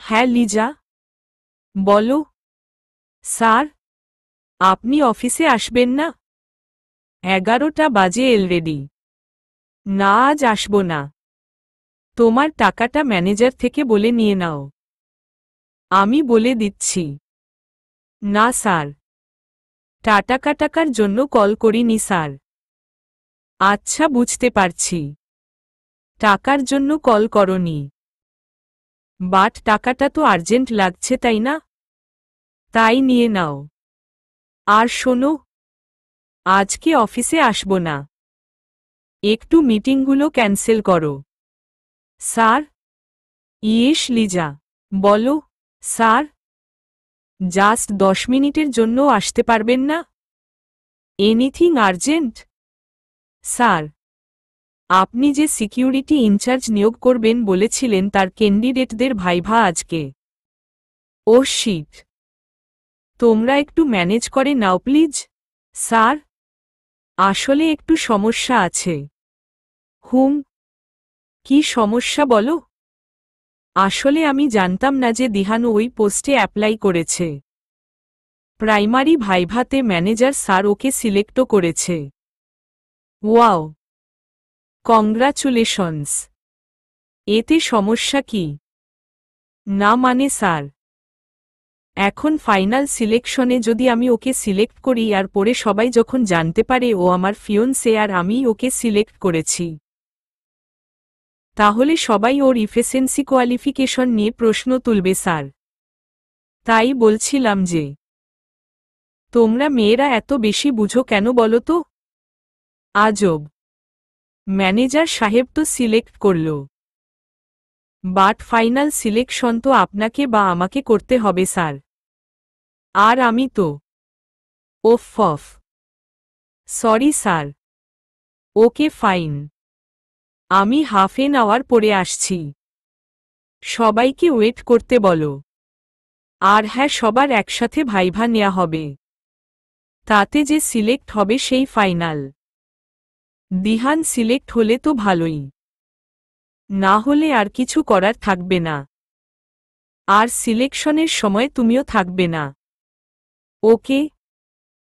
হ্যাঁ লিজা, বলো। স্যার, আপনি অফিসে আসবেন না? 11টা বাজে অলরেডি। না, আজ আসব না। তোমার টাকাটা ম্যানেজার থেকে বলে নিয়ে নাও। আমি বলে দিচ্ছি। না স্যার, টাকার জন্য কল করিনি স্যার। আচ্ছা, বুঝতে পারছি। টাকার জন্য কল করনি। বাট টাকাটা তো আর্জেন্ট লাগছে, তাই না? তাই নিয়ে নাও। আর শোনো, আজকে অফিসে আসব না। একটু মিটিংগুলো ক্যান্সেল করো। স্যার? ইয়েস লিজা, বলো। স্যার, জাস্ট 10 মিনিটের জন্য আসতে পারবেন না? Anything urgent? স্যার, আপনি যে সিকিউরিটি ইনচার্জ নিয়োগ করবেন বলেছিলেন তার ক্যান্ডিডেটদের ভাইভা আজকে। ও শিট। তোমরা একটু ম্যানেজ করে নাও প্লিজ। স্যার, আসলে একটু সমস্যা আছে। হুম, কি সমস্যা বলো? আসলে আমি জানতাম না যে দিহানু ওই পোস্টে অ্যাপ্লাই করেছে। প্রাইমারি ভাইভাতে ম্যানেজার স্যার ওকে সিলেক্টও করেছে। Wow, congratulations. এতে সমস্যা কি? না মানে স্যার, এখন ফাইনাল সিলেকশনে যদি আমি ওকে সিলেক্ট করি আর পরে সবাই যখন জানতে পারে ও আমার ফিয়োন্সে আর আমি ওকে সিলেক্ট করেছি, তাহলে সবাই ওর ইফিসিয়েন্সি কোয়ালিফিকেশন নিয়ে প্রশ্ন তুলবে স্যার। তাই বলছিলাম যে, তোমরা মেয়েরা এত বেশি বুঝো কেন বলো তো? আজব। ম্যানেজার সাহেব তো সিলেক্ট করল, বাট ফাইনাল সিলেকশন তো আপনাকে বা আমাকে করতে হবে স্যার। আর আমি তো ওফ। Sorry sir. Okay fine. আমি হাফ এন আওয়ার পরে আসছি। সবাইকে ওয়েট করতে বলো। আর হ্যাঁ, সবার একসাথে ভাইভা নেওয়া হবে। তাতে যে সিলেক্ট হবে সেই ফাইনাল। দিহান সিলেক্ট হলে তো ভালোই, না হলে আর কিছু করার থাকবে না। আর সিলেকশনের সময় তুমিও থাকবে না। Okay,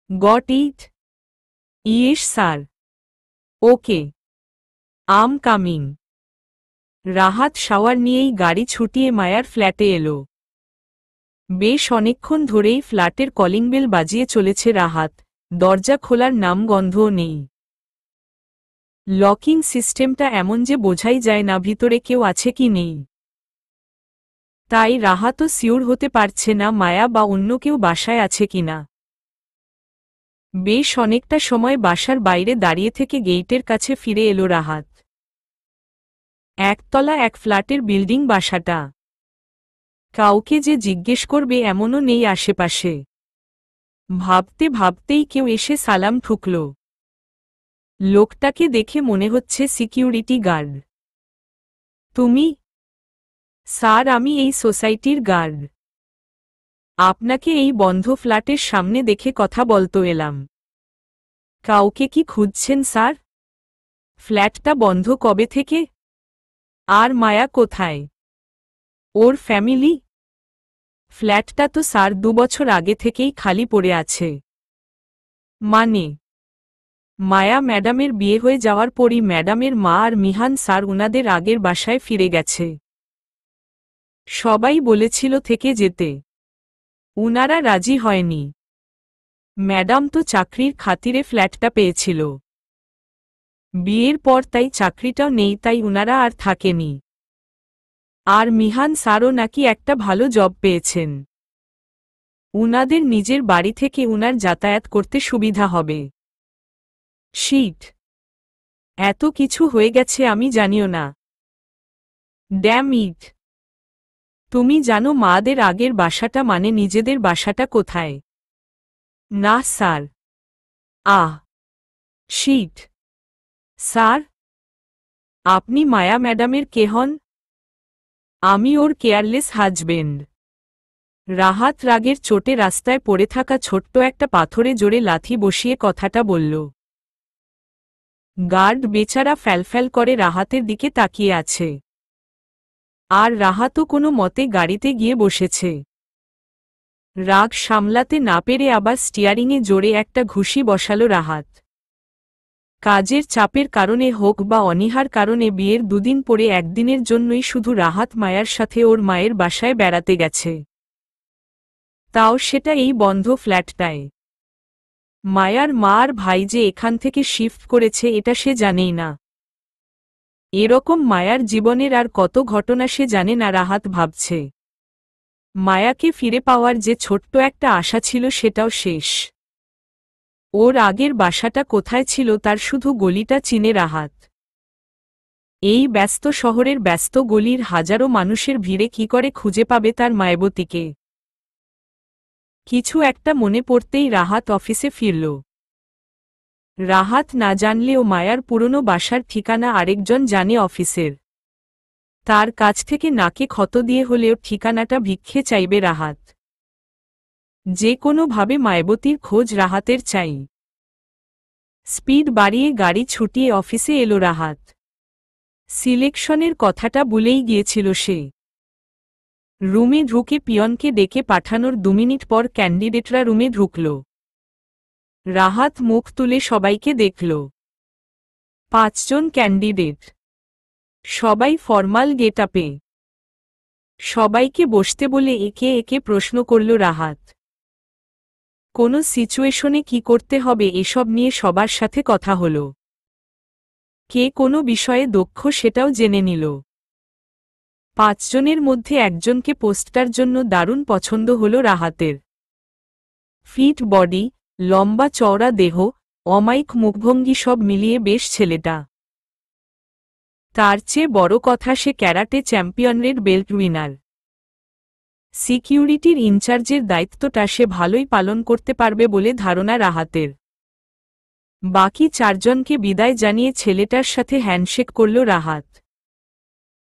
got it? Yes sir. Okay, am coming. Rahat shower নিয়েই গাড়ি ছুটিয়ে মায়ার ফ্ল্যাটে এলো। বেশ অনেকক্ষণ ধরেই ফ্ল্যাটের কলিং বেল বাজিয়ে চলেছে রাহাত, দরজা খোলার নাম গন্ধও নেই। লকিং সিস্টেমটা এমন যে বোঝাই যায় না ভিতরে কেউ আছে কি নেই। তাই রাহাতও সিওর হতে পারছে না মায়া বা অন্য কেউ বাসায় আছে কিনা। বেশ অনেকটা সময় বাসার বাইরে দাঁড়িয়ে থেকে গেইটের কাছে ফিরে এলো রাহাত। একতলা এক ফ্ল্যাটের বিল্ডিং বাসাটা। কাউকে যে জিজ্ঞেস করবে এমনও নেই আশেপাশে। ভাবতে ভাবতেই কেউ এসে সালাম ঠুকল। লোকটাকে দেখে মনে হচ্ছে সিকিউরিটি গার্ড। তুমি? স্যার, আমি এই সোসাইটির গার্ড। আপনাকে এই বন্ধ ফ্ল্যাটের সামনে দেখে কথা বলতে এলাম। কাউকে কি খুঁজছেন স্যার? ফ্ল্যাটটা বন্ধ কবে থেকে? আর মায়া কোথায়? ওর ফ্যামিলি? ফ্ল্যাটটা তো স্যার 2 বছর আগে থেকেই খালি পড়ে আছে। মানে? মায়া ম্যাডামের বিয়ে হয়ে যাওয়ার পরই ম্যাডামের মা আর মিহান স্যার উনাদের আগের বাসায় ফিরে গেছে। সবাই বলেছিল থেকে যেতে, উনারা রাজি হয়নি। ম্যাডাম তো চাকরির খাতিরে ফ্ল্যাটটা পেয়েছিল। বিয়ের পর তাই চাকরিটাও নেই, তাই উনারা আর থাকেনি। আর মিহান স্যারও নাকি একটা ভালো জব পেয়েছেন। উনাদের নিজের বাড়ি থেকে উনার যাতায়াত করতে সুবিধা হবে। শিট, এত কিছু হয়ে গেছে আমি জানিও না। Damn it. তুমি জানো মাদের আগের বাসাটা মানে নিজেদের বাসাটা কোথায়? না স্যার। আহ, শিট। স্যার, আপনি মায়া ম্যাডামের কে হন? আমি ওর কেয়ারলেস হাজবেন্ড। রাহাত রাগের চোটে রাস্তায় পড়ে থাকা ছোট্ট একটা পাথরে জোরে লাথি বসিয়ে কথাটা বলল। গার্ড বেচারা ফ্যালফ্যাল করে রাহাতের দিকে তাকিয়ে আছে। আর রাহাতও কোনো মতে গাড়িতে গিয়ে বসেছে। রাগ সামলাতে না পেরে আবার স্টিয়ারিংয়ে জোরে একটা ঘুষি বসালো রাহাত। কাজের চাপের কারণে হোক বা অনীহার কারণে বিয়ের দুদিন পরে একদিনের জন্যই শুধু রাহাত মায়ার সাথে ওর মায়ের বাসায় বেড়াতে গেছে। তাও সেটা এই বন্ধ ফ্ল্যাটটায়। মায়ার মা আর ভাই যে এখান থেকে শিফট করেছে এটা সে জানেই না। এরকম মায়ার জীবনের আর কত ঘটনা সে জানে না। রাহাত ভাবছে মায়াকে ফিরে পাওয়ার যে ছোট্ট একটা আশা ছিল সেটাও শেষ। ওর আগের বাসাটা কোথায় ছিল তার শুধু গলিটা চিনে রাহাত। এই ব্যস্ত শহরের ব্যস্ত গলির হাজারো মানুষের ভিড়ে কি করে খুঁজে পাবে তার মায়াবতীকে? কিছু একটা মনে পড়তেই রাহাত অফিসে ফিরল। রাহাত না জানলেও মায়ার পুরনো বাসার ঠিকানা আরেকজন জানে অফিসের। তার কাছ থেকে নাকে ক্ষত দিয়ে হলেও ঠিকানাটা ভিক্ষে চাইবে রাহাত। যে কোনোভাবে মায়াবতীর খোঁজ রাহাতের চাই। স্পিড বাড়িয়ে গাড়ি ছুটিয়ে অফিসে এলো রাহাত। সিলেকশনের কথাটা ভুলেই গিয়েছিল সে। রুমে ঢুকে পিয়নকে ডেকে পাঠানোর 2 মিনিট পর ক্যান্ডিডেটরা রুমে ঢুকল। রাহাত মুখ তুলে সবাইকে দেখল। 5 জন ক্যান্ডিডেট, সবাই ফরমাল গেটআপে। সবাইকে বসতে বলে একে একে প্রশ্ন করল রাহাত। কোনো সিচুয়েশনে কি করতে হবে এসব নিয়ে সবার সাথে কথা হলো। কে কোনো বিষয়ে দক্ষ সেটাও জেনে নিল। 5 জনের মধ্যে একজনকে পোস্টটার জন্য দারুণ পছন্দ হলো রাহাতের। ফিট বডি, লম্বা চওড়া দেহ, অমায়িক মুখভঙ্গি সব মিলিয়ে বেশ ছেলেটা। তার চেয়ে বড় কথা সে ক্যারাটে চ্যাম্পিয়নের বেল্ট উইনার। সিকিউরিটির ইনচার্জের দায়িত্বটা সে ভালোই পালন করতে পারবে বলে ধারণা রাহাতের। বাকি 4 জনকে বিদায় জানিয়ে ছেলেটার সাথে হ্যান্ডশেক করল Rahat.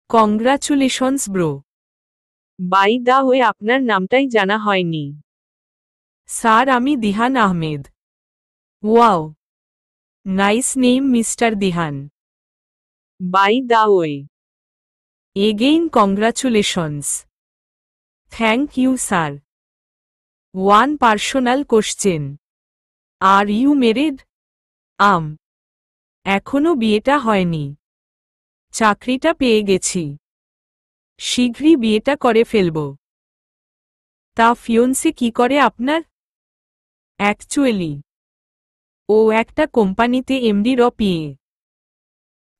Congratulations bro. By the way আপনার নামটাই জানা হয়নি। স্যার আমি Dihan Ahmed. Wow, nice name mister Dihan. By the way, again congratulations. Thank you sir. One personal question, are you married? এখনো বিয়েটা হয়নি। চাকরিটা পেয়ে গেছি, শীঘ্রই বিয়েটা করে ফেলব। তা ফিয়োন্সে কি করে আপনার? অ্যাকচুয়ালি ও একটা কোম্পানিতে এমডি পিএ।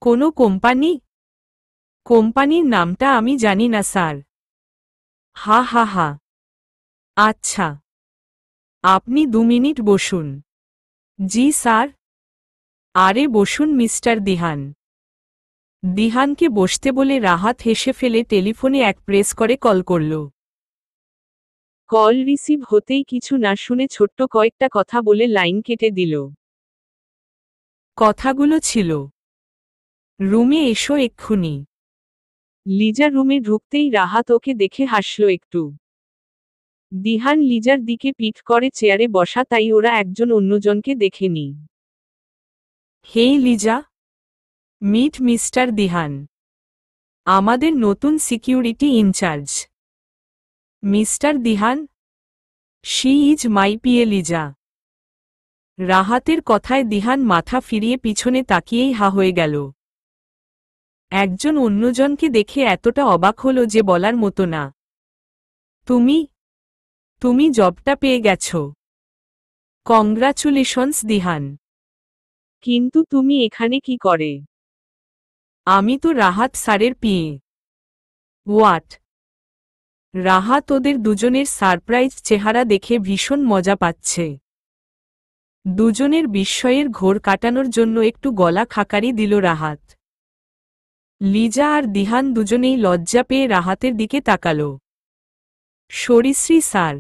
কোনো কোম্পানি? কোম্পানির নামটা আমি জানি না স্যার। হা হা হা, আচ্ছা, আপনি 2 মিনিট বসুন। জি স্যার। আরে বসুন মিস্টার দিহান। দিহানকে বসতে বলে রাহাত হেসে ফেলে টেলিফোনে এক প্রেস করে কল করল। কল রিসিভ হতেই কিছু না শুনে ছোট্ট কয়েকটা কথা বলে লাইন কেটে দিল। কথাগুলো ছিল, রুমে এসো এক্ষুনি। লিজা রুমে ঢুকতেই রাহাত ওকে দেখে হাসল একটু। দিহান লিজার দিকে পিঠ করে চেয়ারে বসা, তাই ওরা একজন অন্যজনকে দেখেনি। Hey Liza, meet mister Dihan, আমাদের নতুন security incharge. Mister Dihan, she is my PA Liza. রাহাতের কথায় দিহান মাথা ফিরিয়ে পিছনে তাকিয়েই হা হয়ে গেল। একজন অন্যজনকে দেখে এতটা অবাক হল যে বলার মতো না। তুমি জবটা পেয়ে গেছ। কংগ্রাচুলেশনস দিহান। কিন্তু তুমি এখানে কি করে? আমি তো রাহাত স্যারের পিএ। হোয়াট? রাহাত ওদের দুজনের সারপ্রাইজ চেহারা দেখে ভীষণ মজা পাচ্ছে। দুজনের বিস্ময়ের ঘোর কাটানোর জন্য একটু গলা খাকারি দিল রাহাত। লিজা আর দিহান দুজনেই লজ্জা পেয়ে রাহাতের দিকে তাকাল। সরিশ্রী sir,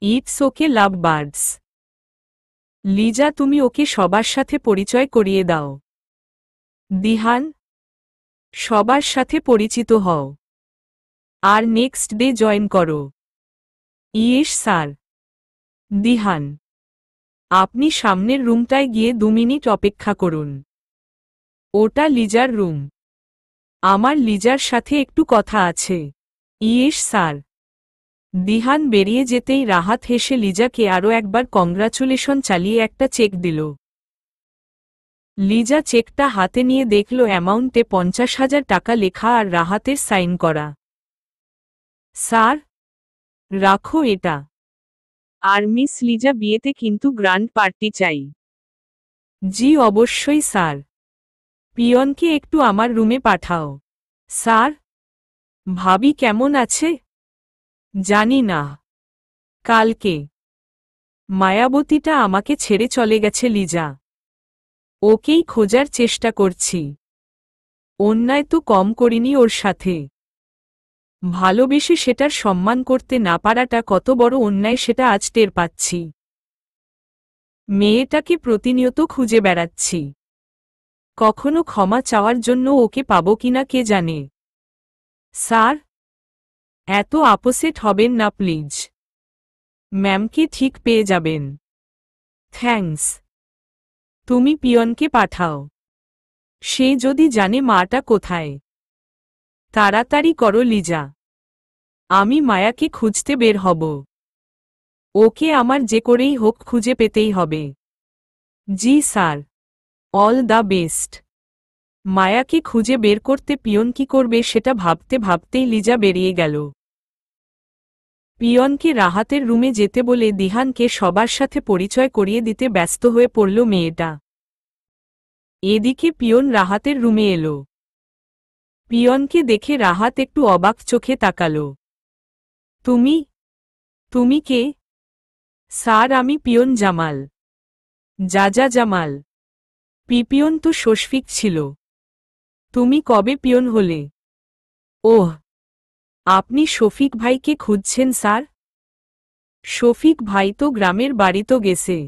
it's okay love birds. Liza তুমি ওকে সবার সাথে পরিচয় করিয়ে দাও। দিহান, সবার সাথে পরিচিত হও আর নেক্সট ডে জয়েন করো। Yes sir. দিহান, আপনি সামনের রুমটায় গিয়ে 2 মিনিট অপেক্ষা করুন। ওটা লিজার রুম। আমার লিজার সাথে একটু কথা আছে। Yes sir. দিহান বেরিয়ে যেতেই রাহাত হেসে লিজাকে আরও একবার কংগ্রাচুলেশন চালিয়ে একটা চেক দিল। লিজা চেকটা হাতে নিয়ে দেখল অ্যামাউন্টে 50,000 টাকা লেখা আর রাহাতের সাইন করা। স্যার, রাখো এটা। আর মিস লিজা, বিয়েতে কিন্তু গ্র্যান্ড পার্টি চাই। জি অবশ্যই স্যার। পিয়নকে একটু আমার রুমে পাঠাও। স্যার, ভাবি কেমন আছে? জানি না। কালকে মায়াবতীটা আমাকে ছেড়ে চলে গেছে লিজা। ওকেই খোঁজার চেষ্টা করছি। অন্যায় তো কম করিনি ওর সাথে। ভালোবেসে সেটার সম্মান করতে না পারাটা কত বড় অন্যায় সেটা আজ টের পাচ্ছি। মেয়েটাকে প্রতিনিয়ত খুঁজে বেড়াচ্ছি। কখনো ক্ষমা চাওয়ার জন্য ওকে পাবো কিনা কে জানে। স্যার, এত আপসেট হবেন না প্লিজ। ম্যামকে ঠিক পেয়ে যাবেন। থ্যাঙ্কস। তুমি পিয়নকে পাঠাও। সে যদি জানে মাটা কোথায়। তাড়াতাড়ি করো লিজা। আমি মায়াকে খুঁজতে বের হব। ওকে আমার যে করেই হোক খুঁজে পেতেই হবে। জি স্যার। All the best. মায়াকে খুঁজে বের করতে পিয়ন কি করবে সেটা ভাবতে ভাবতেই লিজা বেরিয়ে গেল। পিয়নকে রাহাতের রুমে যেতে বলে দিহানকে সবার সাথে পরিচয় করিয়ে দিতে ব্যস্ত হয়ে পড়ল মেয়েটা। এদিকে পিয়ন রাহাতের রুমে এলো। পিয়নকে দেখে রাহাত একটু অবাক চোখে তাকাল। তুমি কে? স্যার, আমি পিয়ন জামাল। যা জামাল। পিয়ন তো শফিক ছিল। তুমি কবে পিয়ন হলে? ওহ, আপনি শফিক ভাইকে খুঁজছেন স্যার? শফিক ভাই তো গ্রামের বাড়ি তো গেছে।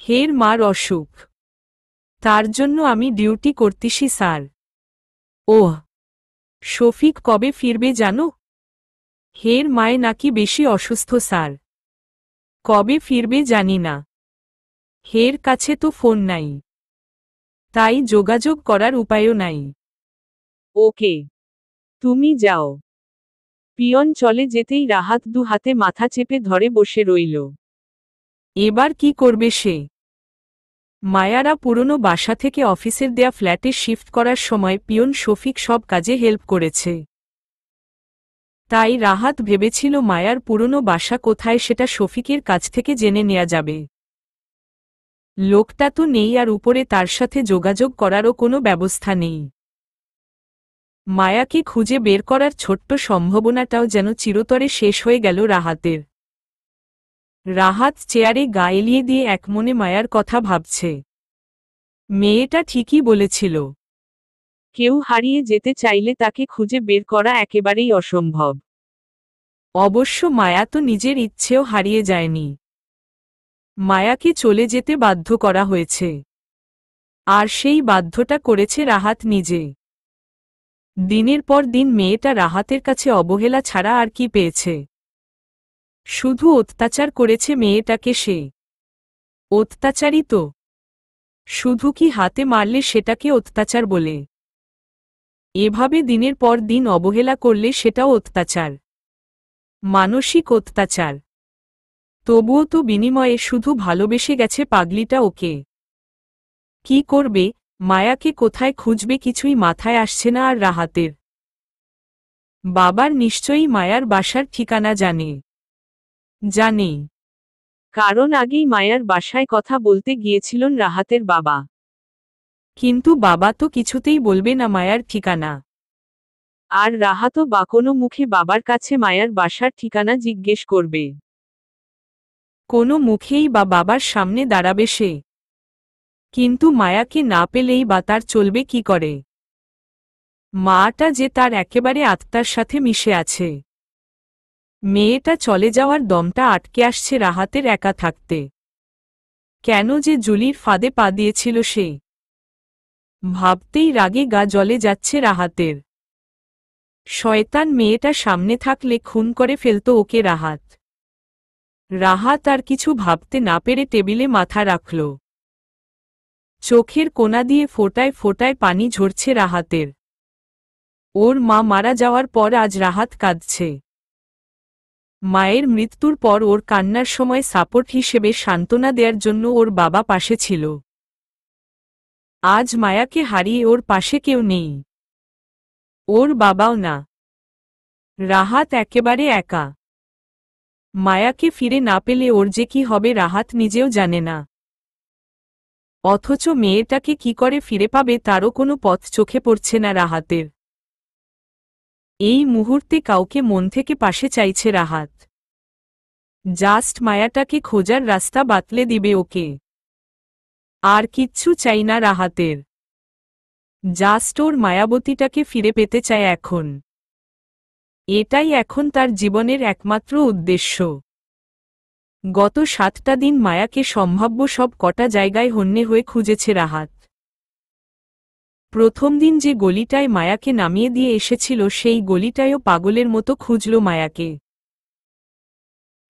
হের মার অসুখ, তার জন্য আমি ডিউটি করতেছি স্যার। ওহ, শফিক কবে ফিরবে জানো? হের মায়ে নাকি বেশি অসুস্থ স্যার। কবে ফিরবে জানি না। হের কাছে তো ফোন নাই, তাই যোগাযোগ করার উপায়ও নাই। ওকে, তুমি যাও। পিয়ন চলে যেতেই রাহাত দু হাতে মাথা চেপে ধরে বসে রইল। এবার কি করবে সে? মায়ারা পুরনো বাসা থেকে অফিসের দেয়া ফ্ল্যাটে শিফট করার সময় পিয়ন শফিক সব কাজে হেল্প করেছে। তাই রাহাত ভেবেছিল মায়ার পুরনো বাসা কোথায় সেটা শফিকের কাছ থেকে জেনে নেওয়া যাবে। লোকটা তো নেই আর উপরে তার সাথে যোগাযোগ করারও কোনো ব্যবস্থা নেই। মায়াকে খুঁজে বের করার ছোট্ট সম্ভাবনাটাও যেন চিরতরে শেষ হয়ে গেল রাহাতের। রাহাত চেয়ারে গা এলিয়ে দিয়ে একমনে মায়ার কথা ভাবছে। মেয়েটা ঠিকই বলেছিল। কেউ হারিয়ে যেতে চাইলে তাকে খুঁজে বের করা একেবারেই অসম্ভব। অবশ্য মায়া তো নিজের ইচ্ছেও হারিয়ে যায়নি। মায়াকে চলে যেতে বাধ্য করা হয়েছে। আর সেই বাধ্যটা করেছে রাহাত নিজে। দিনের পর দিন মেয়েটা রাহাতের কাছে অবহেলা ছাড়া আর কি পেয়েছে? শুধু অত্যাচার করেছে মেয়েটাকে সে। অত্যাচারই তো। শুধু কি হাতে মারলে সেটাকে অত্যাচার বলে? এভাবে দিনের পর দিন অবহেলা করলে সেটাও অত্যাচার, মানসিক অত্যাচার। তবুও তো বিনিময়ে শুধু ভালোবেসে গেছে পাগলিটা ওকে। কি করবে, মায়াকে কোথায় খুঁজবে কিছুই মাথায় আসছে না আর রাহাতের। বাবার নিশ্চয়ই মায়ার বাসার ঠিকানা জানে। কারণ আগেই মায়ার বাসায় কথা বলতে গিয়েছিলেন রাহাতের বাবা। কিন্তু বাবা তো কিছুতেই বলবে না মায়ার ঠিকানা। আর রাহাতও বা কোনো মুখে বাবার কাছে মায়ার বাসার ঠিকানা জিজ্ঞেস করবে? কোনো মুখেই বা বাবার সামনে দাঁড়াবে সে। কিন্তু মায়াকে না পেলেই বা তার চলবে কি করে? মাটা যে তার একেবারে আত্মার সাথে মিশে আছে। মেয়েটা চলে যাওয়ার দমটা আটকে আসছে রাহাতের একা থাকতে। কেন যে জুলির ফাঁদে পা দিয়েছিল সে? ভাবতেই রাগে গা জ্বলে যাচ্ছে রাহাতের। শয়তান মেয়েটা সামনে থাকলে খুন করে ফেলত ওকে রাহাত আর কিছু ভাবতে না পেরে টেবিলে মাথা রাখল। চোখের কোণা দিয়ে ফোঁটায় ফোঁটায় পানি ঝরছে রাহাতের। ওর মা মারা যাওয়ার পর আজ রাহাত কাঁদছে। মায়ের মৃত্যুর পর ওর কান্নার সময় সাপোর্ট হিসেবে সান্ত্বনা দেওয়ার জন্য ওর বাবা পাশে ছিল। আজ মায়াকে হারিয়ে ওর পাশে কেউ নেই। ওর বাবাও না। রাহাত একেবারে একা। মায়াকে ফিরে না পেলে ওর যে কি হবে রাহাত নিজেও জানে না। অথচ মেয়েটাকে কি করে ফিরে পাবে তারও কোনো পথ চোখে পড়ছে না রাহাতের। এই মুহূর্তে কাউকে মন থেকে পাশে চাইছে রাহাত। জাস্ট মায়াটাকে খোঁজার রাস্তা বাতলে দিবে ওকে। আর কিচ্ছু চাই না রাহাতের। জাস্ট ওর মায়াবতীটাকে ফিরে পেতে চায় এখন। এটাই এখন তার জীবনের একমাত্র উদ্দেশ্য। গত 7টা দিন মায়াকে সম্ভাব্য সব কটা জায়গায় হন্যে হয়ে খুঁজেছে রাহাত। প্রথম দিন যে গলিটায় মায়াকে নামিয়ে দিয়ে এসেছিল সেই গলিটায়ও পাগলের মতো খুঁজল মায়াকে।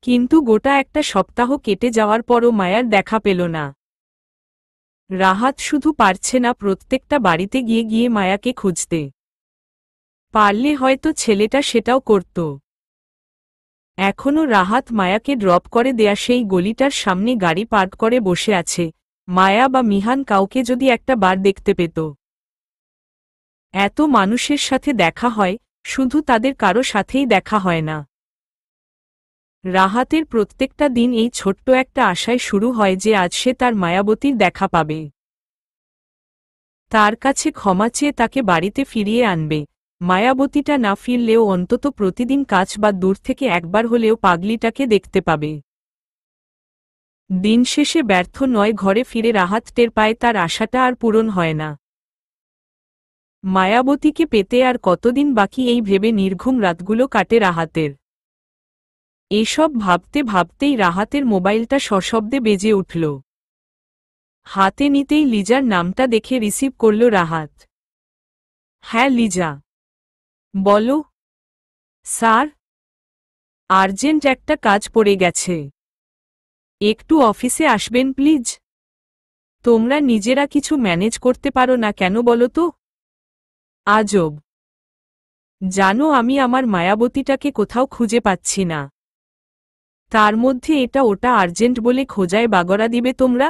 কিন্তু গোটা একটা সপ্তাহ কেটে যাওয়ার পরও মায়ার দেখা পেল না। রাহাত শুধু পারছে না প্রত্যেকটা বাড়িতে গিয়ে গিয়ে মায়াকে খুঁজতে। পারলে হয়তো ছেলেটা সেটাও করত। এখনও রাহাত মায়াকে ড্রপ করে দেয়া সেই গলিটার সামনে গাড়ি পার্ক করে বসে আছে। মায়া বা মিহান কাউকে যদি একটা বার দেখতে পেত। এত মানুষের সাথে দেখা হয়, শুধু তাদের কারো সাথেই দেখা হয় না। রাহাতের প্রত্যেকটা দিন এই ছোট্ট একটা আশায় শুরু হয় যে আজ সে তার মায়াবতীর দেখা পাবে। তার কাছে ক্ষমা চেয়ে তাকে বাড়িতে ফিরিয়ে আনবে। মায়াবতীটা না ফিরলেও অন্তত প্রতিদিন কাছ বা দূর থেকে একবার হলেও পাগলিটাকে দেখতে পাবে। দিন শেষে ব্যর্থ নয় ঘরে ফিরে রাহাত টের পায় তার আশাটা আর পূরণ হয় না। মায়াবতীকে পেতে আর কতদিন বাকি এই ভেবে নির্ঘুম রাতগুলো কাটে রাহাতের। এসব ভাবতে ভাবতেই রাহাতের মোবাইলটা সশব্দে বেজে উঠল। হাতে নিতেই লিজার নামটা দেখে রিসিভ করল রাহাত। হ্যাঁ লিজা। বলো। স্যার, আর্জেন্ট একটা কাজ পড়ে গেছে। একটু অফিসে আসবেন প্লিজ। তোমরা নিজেরা কিছু ম্যানেজ করতে পারো না কেন বলো তো? আজব। জানো আমি আমার মায়াবতীটাকে কোথাও খুঁজে পাচ্ছি না। তার মধ্যে এটা ওটা আর্জেন্ট বলে খোঁজায় বাগড়া দিবে তোমরা?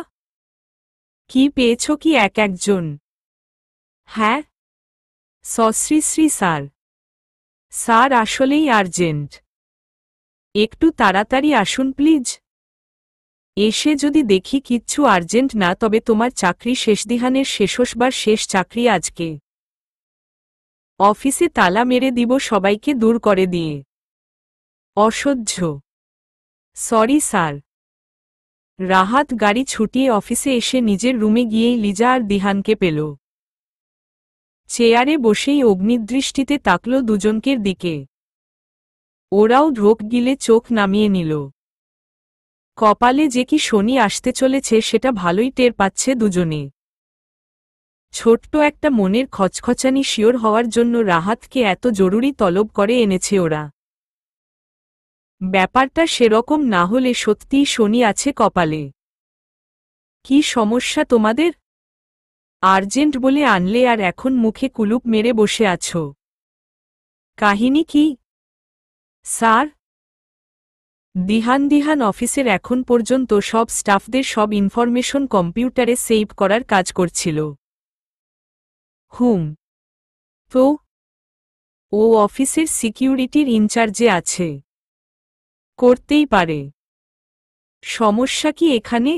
কি পেয়েছ কি এক একজন? হ্যাঁ। শ্রী স্যার। স্যার আসলেই আর্জেন্ট। একটু তাড়াতাড়ি আসুন প্লিজ। এসে যদি দেখি কিচ্ছু আর্জেন্ট না তবে তোমার চাকরি শেষদিহানের শেষবার শেষ চাকরি আজকে। অফিসে তালা মেরে দিব সবাইকে দূর করে দিয়ে। অসহ্য। Sorry sir. রাহাত গাড়ি ছুটিয়ে অফিসে এসে নিজের রুমে গিয়েই লিজা আর দিহানকে পেল। চেয়ারে বসেই অগ্নিদৃষ্টিতে তাকল দুজনকের দিকে। ওরাও ঢোক গিলে চোখ নামিয়ে নিল। কপালে যে কি শনি আসতে চলেছে সেটা ভালোই টের পাচ্ছে দুজনে। ছোট্ট একটা মনের খচখচানি শিওর হওয়ার জন্য রাহাতকে এত জরুরি তলব করে এনেছে ওরা। ব্যাপারটা সেরকম না হলে সত্যিই শনি আছে কপালে। কি সমস্যা তোমাদের? আর্জেন্ট বলে আনলে আর এখন মুখে কুলুপ মেরে বসে আছো। কাহিনী কি? স্যার, দিহান অফিসের এখন পর্যন্ত সব স্টাফদের সব ইনফরমেশন কম্পিউটারে সেভ করার কাজ করছিল। তো ও অফিসের সিকিউরিটির ইনচার্জে আছে। করতেই পারে। সমস্যা কি এখানে?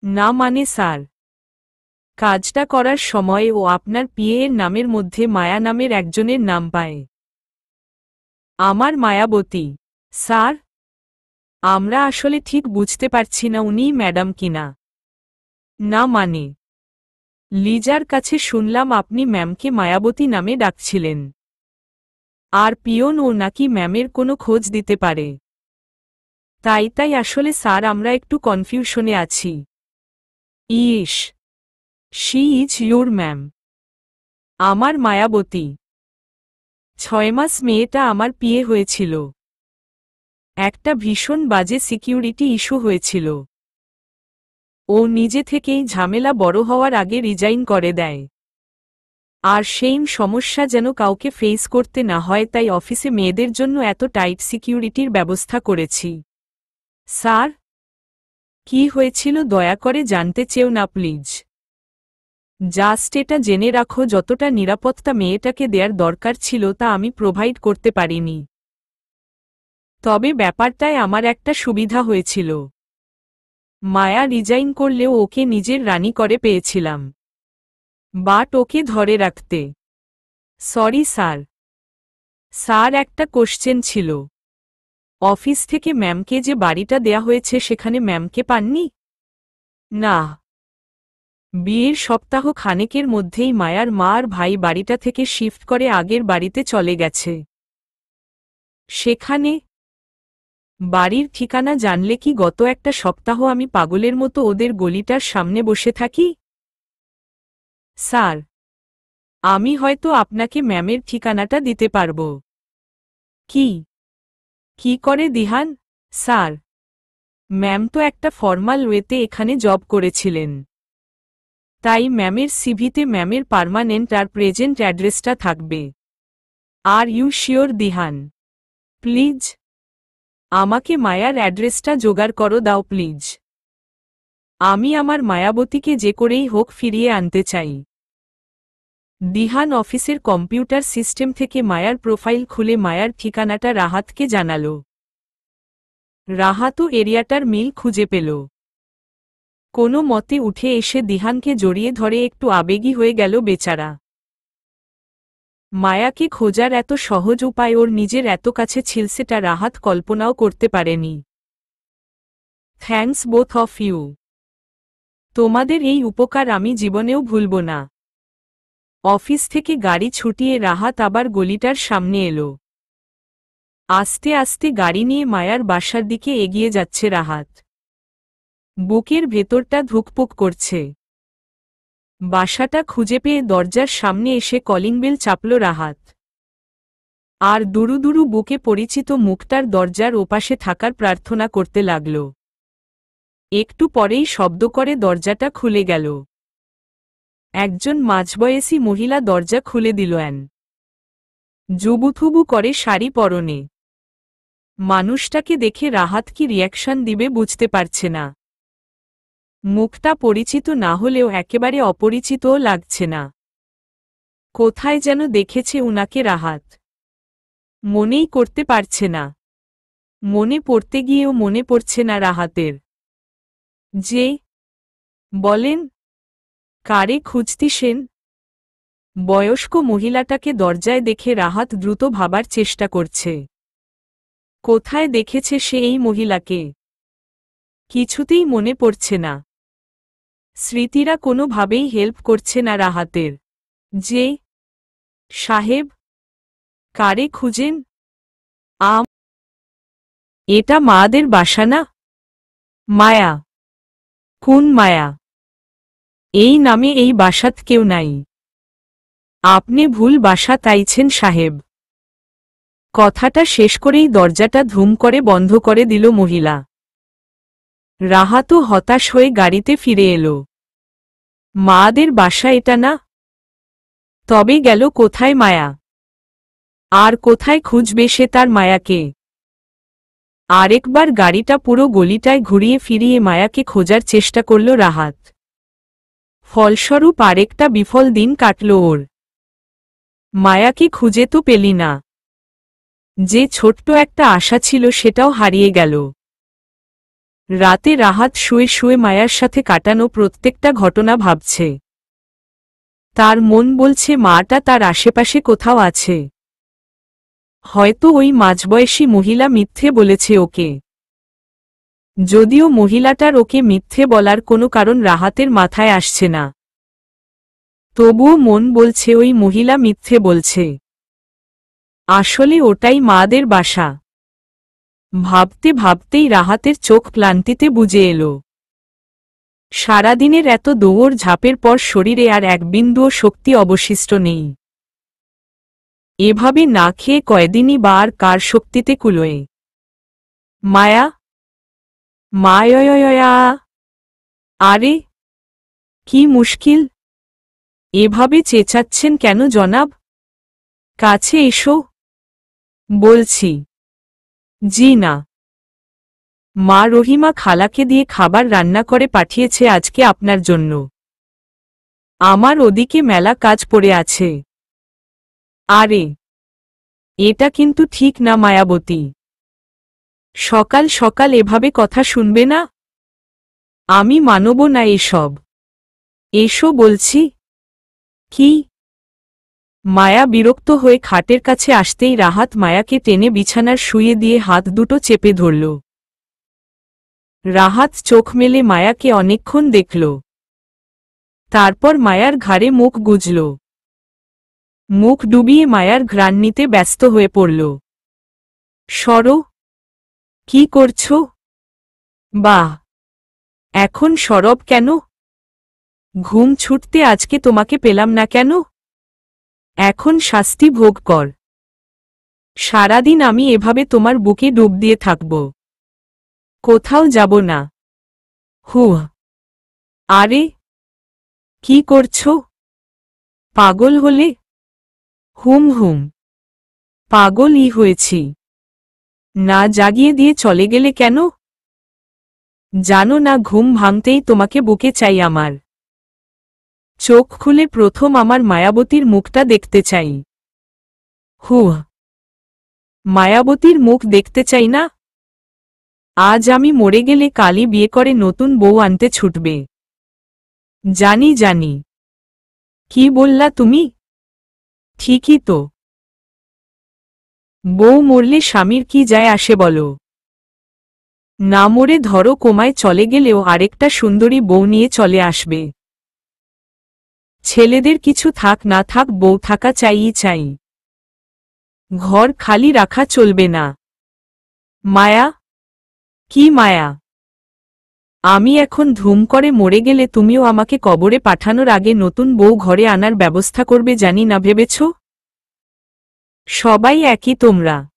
না মানে স্যার, কাজটা করার সময় ও আপনার পিএ এর নামের মধ্যে মায়া নামের একজনের নাম পায়। আমার মায়াবতী। স্যার, আমরা আসলে ঠিক বুঝতে পারছি না উনিই ম্যাডাম কিনা। না মানে, লিজার কাছে শুনলাম আপনি ম্যামকে মায়াবতী নামে ডাকছিলেন। আর পিয়ন ও নাকি ম্যামের কোনো খোঁজ দিতে পারে। তাই আসলে স্যার আমরা একটু কনফিউশনে আছি। ইস, শি ইজ ইউর ম্যাম। আমার মায়াবতী। 6 মাস মেয়েটা আমার পিএ হয়েছিল। একটা ভীষণ বাজে সিকিউরিটি ইস্যু হয়েছিল। ও নিজে থেকেই ঝামেলা বড় হওয়ার আগে রিজাইন করে দেয়। আর সেইম সমস্যা যেন কাউকে ফেস করতে না হয়, তাই অফিসে মেয়েদের জন্য এত টাইট সিকিউরিটির ব্যবস্থা করেছি। স্যার, কি হয়েছিল দয়া করে জানতে চেও না প্লিজ। জাস্ট এটা জেনে রাখো, যতটা নিরাপত্তা মেয়েটাকে দেওয়ার দরকার ছিল তা আমি প্রোভাইড করতে পারিনি। তবে ব্যাপারটায় আমার একটা সুবিধা হয়েছিল। মায়া রিজাইন করলেও ওকে নিজের রানী করে পেয়েছিলাম। বাট ওকে ধরে রাখতে। Sorry sir. স্যার, একটা কোশ্চেন ছিল। অফিস থেকে ম্যামকে যে বাড়িটা দেয়া হয়েছে সেখানে ম্যামকে পাননি? না। বিয়ের সপ্তাহ খানেকের মধ্যেই মায়ার মা আর ভাই বাড়িটা থেকে শিফট করে আগের বাড়িতে চলে গেছে। সেখানে বাড়ির ঠিকানা জানলে কি গত একটা সপ্তাহ আমি পাগলের মতো ওদের গলিটার সামনে বসে থাকি? স্যার, আমি হয়তো আপনাকে ম্যামের ঠিকানাটা দিতে পারব। কি করে দিহান? স্যার, ম্যাম তো একটা ফর্মাল ওয়েতে এখানে জব করেছিলেন, তাই ম্যামের সিভিতে ম্যামের পার্মানেন্ট আর প্রেজেন্ট অ্যাড্রেসটা থাকবে। Are you sure Dihan? Please আমাকে মায়ার অ্যাড্রেসটা জোগাড় করো দাও প্লিজ। আমি আমার মায়াবতীকে যে করেই হোক ফিরিয়ে আনতে চাই। দিহান অফিসের কম্পিউটার সিস্টেম থেকে মায়ার প্রোফাইল খুলে মায়ার ঠিকানাটা রাহাতকে জানালো। রাহাতও এরিয়াটার মিল খুঁজে পেল। কোনো মতে উঠে এসে দিহানকে জড়িয়ে ধরে একটু আবেগী হয়ে গেল বেচারা। মায়াকে খোঁজার এত সহজ উপায় ওর নিজের এত কাছে ছিল সেটা রাহাত কল্পনাও করতে পারেনি। Thanks both of you. তোমাদের এই উপকার আমি জীবনেও ভুলব না। অফিস থেকে গাড়ি ছুটিয়ে রাহাত আবার গলিটার সামনে এলো। আস্তে আস্তে গাড়ি নিয়ে মায়ার বাসার দিকে এগিয়ে যাচ্ছে রাহাত। বুকের ভেতরটা ধুকপুক করছে। বাসাটা খুঁজে পেয়ে দরজার সামনে এসে কলিং বেল চাপল রাহাত। আর দুরু দুরু বুকে পরিচিত মুখটার দরজার ওপাশে থাকার প্রার্থনা করতে লাগল। একটু পরেই শব্দ করে দরজাটা খুলে গেল। একজন মাঝবয়সী মহিলা দরজা খুলে দিল। জুবুথুবু করে শাড়ি পরনে। মানুষটাকে দেখে রাহাত কি রিয়াকশন দিবে বুঝতে পারছে না। মুখটা পরিচিত না হলেও একেবারে অপরিচিতও লাগছে না। কোথায় যেন দেখেছে উনাকে রাহাত। মনেই করতে পারছে না। মনে পড়তে গিয়েও মনে পড়ছে না রাহাতের। যে বলেন, কারে খুঁজতিসেন? বয়স্ক মহিলাটাকে দরজায় দেখে রাহাত দ্রুত ভাবার চেষ্টা করছে। কোথায় দেখেছে সে এই মহিলাকে? কিছুতেই মনে পড়ছে না। স্মৃতিরা কোনোভাবেই হেল্প করছে না রাহাতের। যে সাহেব, কারে খুঁজেন? এটা মাদের বাসা না? মায়া? কোন মায়া? এই নামে এই বাসাত কেউ নাই। আপনি ভুল বাসা তাইছেন সাহেব। কথাটা শেষ করেই দরজাটা ধুম করে বন্ধ করে দিল মহিলা। রাহাতও হতাশ হয়ে গাড়িতে ফিরে এলো। মাদের বাসা এটা না? তবে গেল কোথায় মায়া? আর কোথায় খুঁজবে সে তার মায়াকে? আরেকবার গাড়িটা পুরো গলিটায় ঘুরিয়ে ফিরিয়ে মায়াকে খোঁজার চেষ্টা করল রাহাত। ফলস্বরূপ আরেকটা বিফল দিন কাটল ওর। মায়াকে খুঁজে তো পেলি না। যে ছোট্ট একটা আশা ছিল সেটাও হারিয়ে গেল। রাতে রাহাত শুয়ে শুয়ে মায়ার সাথে কাটানো প্রত্যেকটা ঘটনা ভাবছে। তার মন বলছে মাটা তার আশেপাশে কোথাও আছে। হয়তো ওই মাঝবয়সী মহিলা মিথ্যে বলেছে ওকে। যদিও মহিলাটার ওকে মিথ্যে বলার কোনো কারণ রাহাতের মাথায় আসছে না, তবুও মন বলছে ওই মহিলা মিথ্যে বলছে। আসলে ওটাই মাদের বাসা। ভাবতে ভাবতেই রাহাতের চোখ ক্লান্তিতে বুজে এলো। সারাদিনের এত দৌড় ঝাঁপের পর শরীরে আর এক বিন্দুও শক্তি অবশিষ্ট নেই। এভাবে না খেয়ে কয়দিনই বা আর কার শক্তিতে কুলোয়? মায়া, মায়া। আরে কি মুশকিল! এভাবে চেঁচাচ্ছেন কেন জনাব? কাছে এসো বলছি। জি না। মা রহিমা খালাকে দিয়ে খাবার রান্না করে পাঠিয়েছে আজকে আপনার জন্য। আমার ওদিকে মেলা কাজ পড়ে আছে। আরে এটা কিন্তু ঠিক না মায়াবতী। সকাল সকাল এভাবে কথা শুনবে না? আমি মানব না এসব। এসো বলছি। কি? মায়া বিরক্ত হয়ে খাটের কাছে আসতেই রাহাত মায়াকে টেনে বিছানার শুয়ে দিয়ে হাত দুটো চেপে ধরল। রাহাত চোখ মেলে মায়াকে অনেকক্ষণ দেখল। তারপর মায়ার ঘাড়ে মুখ গুজল। মুখ ডুবিয়ে মায়ার ঘ্রাণ নিতে ব্যস্ত হয়ে পড়ল। সরো। কি করছ? বাহ, এখন সরব কেন? ঘুম ছুটতে আজকে তোমাকে পেলাম না কেন? এখন শাস্তি ভোগ কর। সারাদিন আমি এভাবে তোমার বুকে ডুব দিয়ে থাকব। কোথাও যাব না। হুহ। আরে কি করছো? পাগল হলে? হুম হুম, পাগলই হয়েছি। না জাগিয়ে দিয়ে চলে গেলে কেন? জানো না ঘুম ভাঙতেই তোমাকে বুকে চাই আমার। চোখ খুলে প্রথম আমার মায়াবতীর মুখটা দেখতে চাই। হুহ। মায়াবতীর মুখ দেখতে চাই না? আজ আমি মরে গেলে কালই বিয়ে করে নতুন বউ আনতে ছুটবে। জানি জানি। কি বললা তুমি? ঠিকই তো। বউ মরলে স্বামীর কি যায় আসে বলো? না মরে ধরো কোমায় চলে গেলেও আরেকটা সুন্দরী বউ নিয়ে চলে আসবে। ছেলেদের কিছু থাক না থাক বউ থাকা চাইই চাই। ঘর খালি রাখা চলবে না। মায়া? কি মায়া? আমি এখন ধুম করে মরে গেলে তুমিও আমাকে কবরে পাঠানোর আগে নতুন বউ ঘরে আনার ব্যবস্থা করবে জানি না ভেবেছ? সবাই একই তোমরা।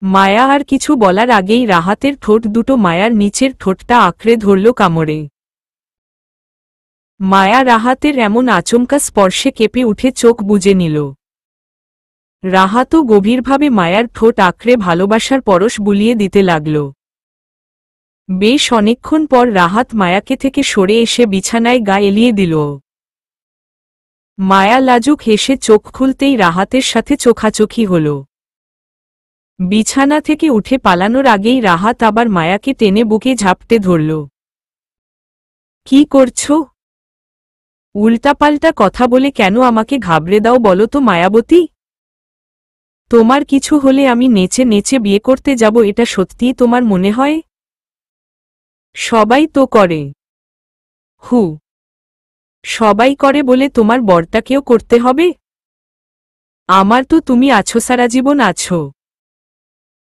মায়া আর কিছু বলার আগেই রাহাতের ঠোঁট দুটো মায়ার নিচের ঠোঁটটা আঁকড়ে ধরল কামড়ে। মায়া রাহাতের এমন আচমকা স্পর্শে কেঁপে উঠে চোখ বুজে নিল। রাহাতও গভীরভাবে মায়ার ঠোঁট আঁকড়ে ভালোবাসার পরশ বুলিয়ে দিতে লাগল। বেশ অনেকক্ষণ পর রাহাত মায়াকে থেকে সরে এসে বিছানায় গা এলিয়ে দিল। মায়া লাজুক হেসে চোখ খুলতেই রাহাতের সাথে চোখাচোখি হল। বিছানা থেকে উঠে পালানোর আগেই রাহাত আবার মায়াকে টেনে বুকে ঝাপটে ধরল। কি করছো? উল্টাপাল্টা কথা বলে কেন আমাকে ঘাবড়ে দাও বলো তো মায়াবতী? তোমার কিছু হলে আমি নেচে নেচে বিয়ে করতে যাব এটা সত্যিই তোমার মনে হয়? সবাই তো করে। হু। সবাই করে বলে তোমার বরটাকেও করতে হবে? আমার তো তুমি আছো, সারা জীবন আছো।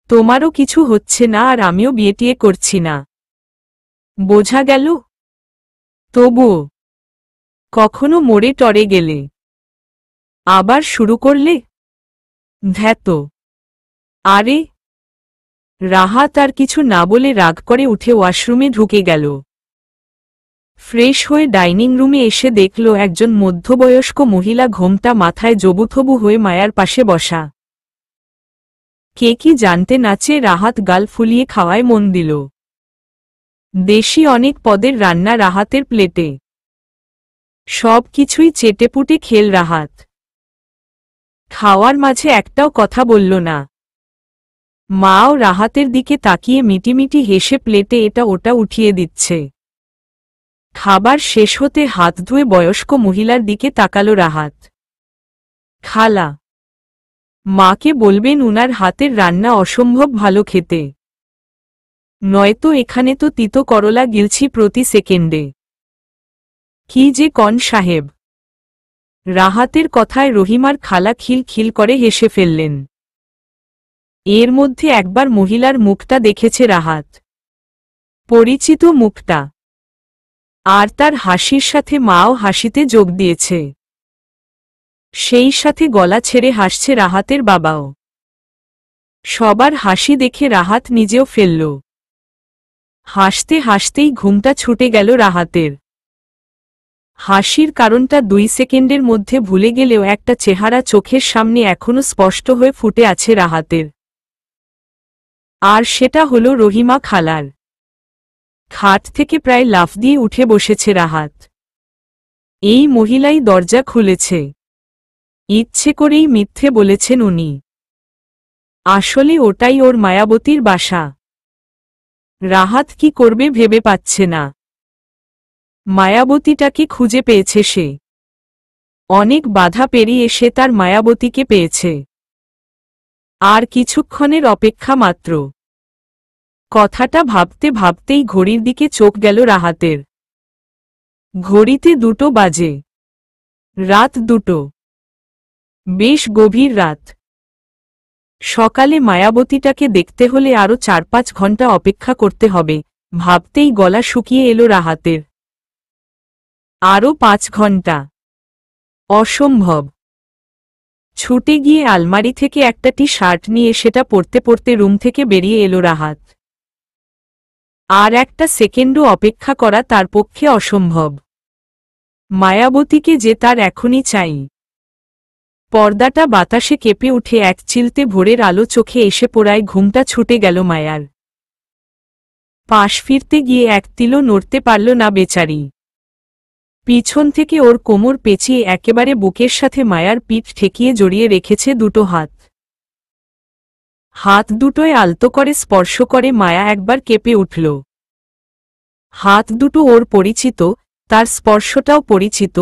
তোমারও কিছু হচ্ছে না আর আমিও বিয়ে করছি না। বোঝা গেল? তবুও কখনো মোড়ে টরে গেলে আবার শুরু করলে? ধ্যাত। আরে রাহাত আর কিছু না বলে রাগ করে উঠে ওয়াশরুমে ঢুকে গেল। ফ্রেশ হয়ে ডাইনিং রুমে এসে দেখল একজন মধ্যবয়স্ক মহিলা ঘোমটা মাথায় জবুথবু হয়ে মায়ার পাশে বসা। কে কি জানতে না চেয়ে রাহাত গাল ফুলিয়ে খাওয়ায় মন দিল। দেশি অনেক পদের রান্না রাহাতের প্লেটে। সব কিছুই চেটেপুটে খেল রাহাত। খাওয়ার মাঝে একটাও কথা বলল না। মাও রাহাতের দিকে তাকিয়ে মিটিমিটি হেসে প্লেটে এটা ওটা উঠিয়ে দিচ্ছে। খাবার শেষ হতে হাত ধুয়ে বয়স্ক মহিলার দিকে তাকালো রাহাত। খালা, মাকে বলবেন উনার হাতের রান্না অসম্ভব ভালো খেতে। নয়তো এখানে তো তিতো করলা গিলছি প্রতি সেকেন্ডে। কি যে কন সাহেব। রাহাতের কথায় রহিমার খালা খিল খিল করে হেসে ফেললেন। এর মধ্যে একবার মহিলার মুখটা দেখেছে রাহাত। পরিচিত মুখটা। আর তার হাসির সাথে মাও হাসিতে যোগ দিয়েছে। সেই সাথে গলা ছেড়ে হাসছে রাহাতের বাবাও। সবার হাসি দেখে রাহাত নিজেও ফেলল। হাসতে হাসতেই ঘুমটা ছুটে গেল রাহাতের। হাসির কারণটা 2 সেকেন্ডের মধ্যে ভুলে গেলেও একটা চেহারা চোখের সামনে এখনো স্পষ্ট হয়ে ফুটে আছে রাহাতের। আর সেটা হলো রহিমা খালার। খাট থেকে প্রায় লাফ দিয়ে উঠে বসেছে রাহাত। এই মহিলাই দরজা খুলেছে। ইচ্ছে করেই মিথ্যে বলেছেন উনি। আসলে ওটাই ওর মায়াবতীর বাসা। রাহাত কি করবে ভেবে পাচ্ছে না। মায়াবতীটাকে খুঁজে পেয়েছে সে। অনেক বাধা পেরিয়ে সে তার মায়াবতীকে পেয়েছে। আর কিছুক্ষণের অপেক্ষা মাত্র। কথাটা ভাবতে ভাবতেই ঘড়ির দিকে চোখ গেল রাহাতের। ঘড়িতে 2টো বাজে। রাত 2টো। বেশ গভীর রাত। সকালে মায়াবতীটাকে দেখতে হলে আরও 4-5 ঘন্টা অপেক্ষা করতে হবে, ভাবতেই গলা শুকিয়ে এলো রাহাতের। আরও 5 ঘন্টা। অসম্ভব। ছুটে গিয়ে আলমারি থেকে একটা টি-শার্ট নিয়ে সেটা পরতে পরতে রুম থেকে বেরিয়ে এলো রাহাত। আর একটা সেকেন্ডও অপেক্ষা করা তার পক্ষে অসম্ভব। মায়াবতীকে যে তার এখনই চাই। পর্দাটা বাতাসে কেঁপে উঠে এক চিলতে ভোরের আলো চোখে এসে পড়ায় ঘুমটা ছুটে গেল মায়ার। পাশ ফিরতে গিয়ে এক তিলও নড়তে পারল না বেচারি। পিছন থেকে ওর কোমর পেঁচিয়ে একেবারে বুকের সাথে মায়ার পিঠ ঠেকিয়ে জড়িয়ে রেখেছে 2টো হাত। হাত দুটোয় আলতো করে স্পর্শ করে মায়া একবার কেঁপে উঠল। হাত দুটো ওর পরিচিত, তার স্পর্শটাও পরিচিত,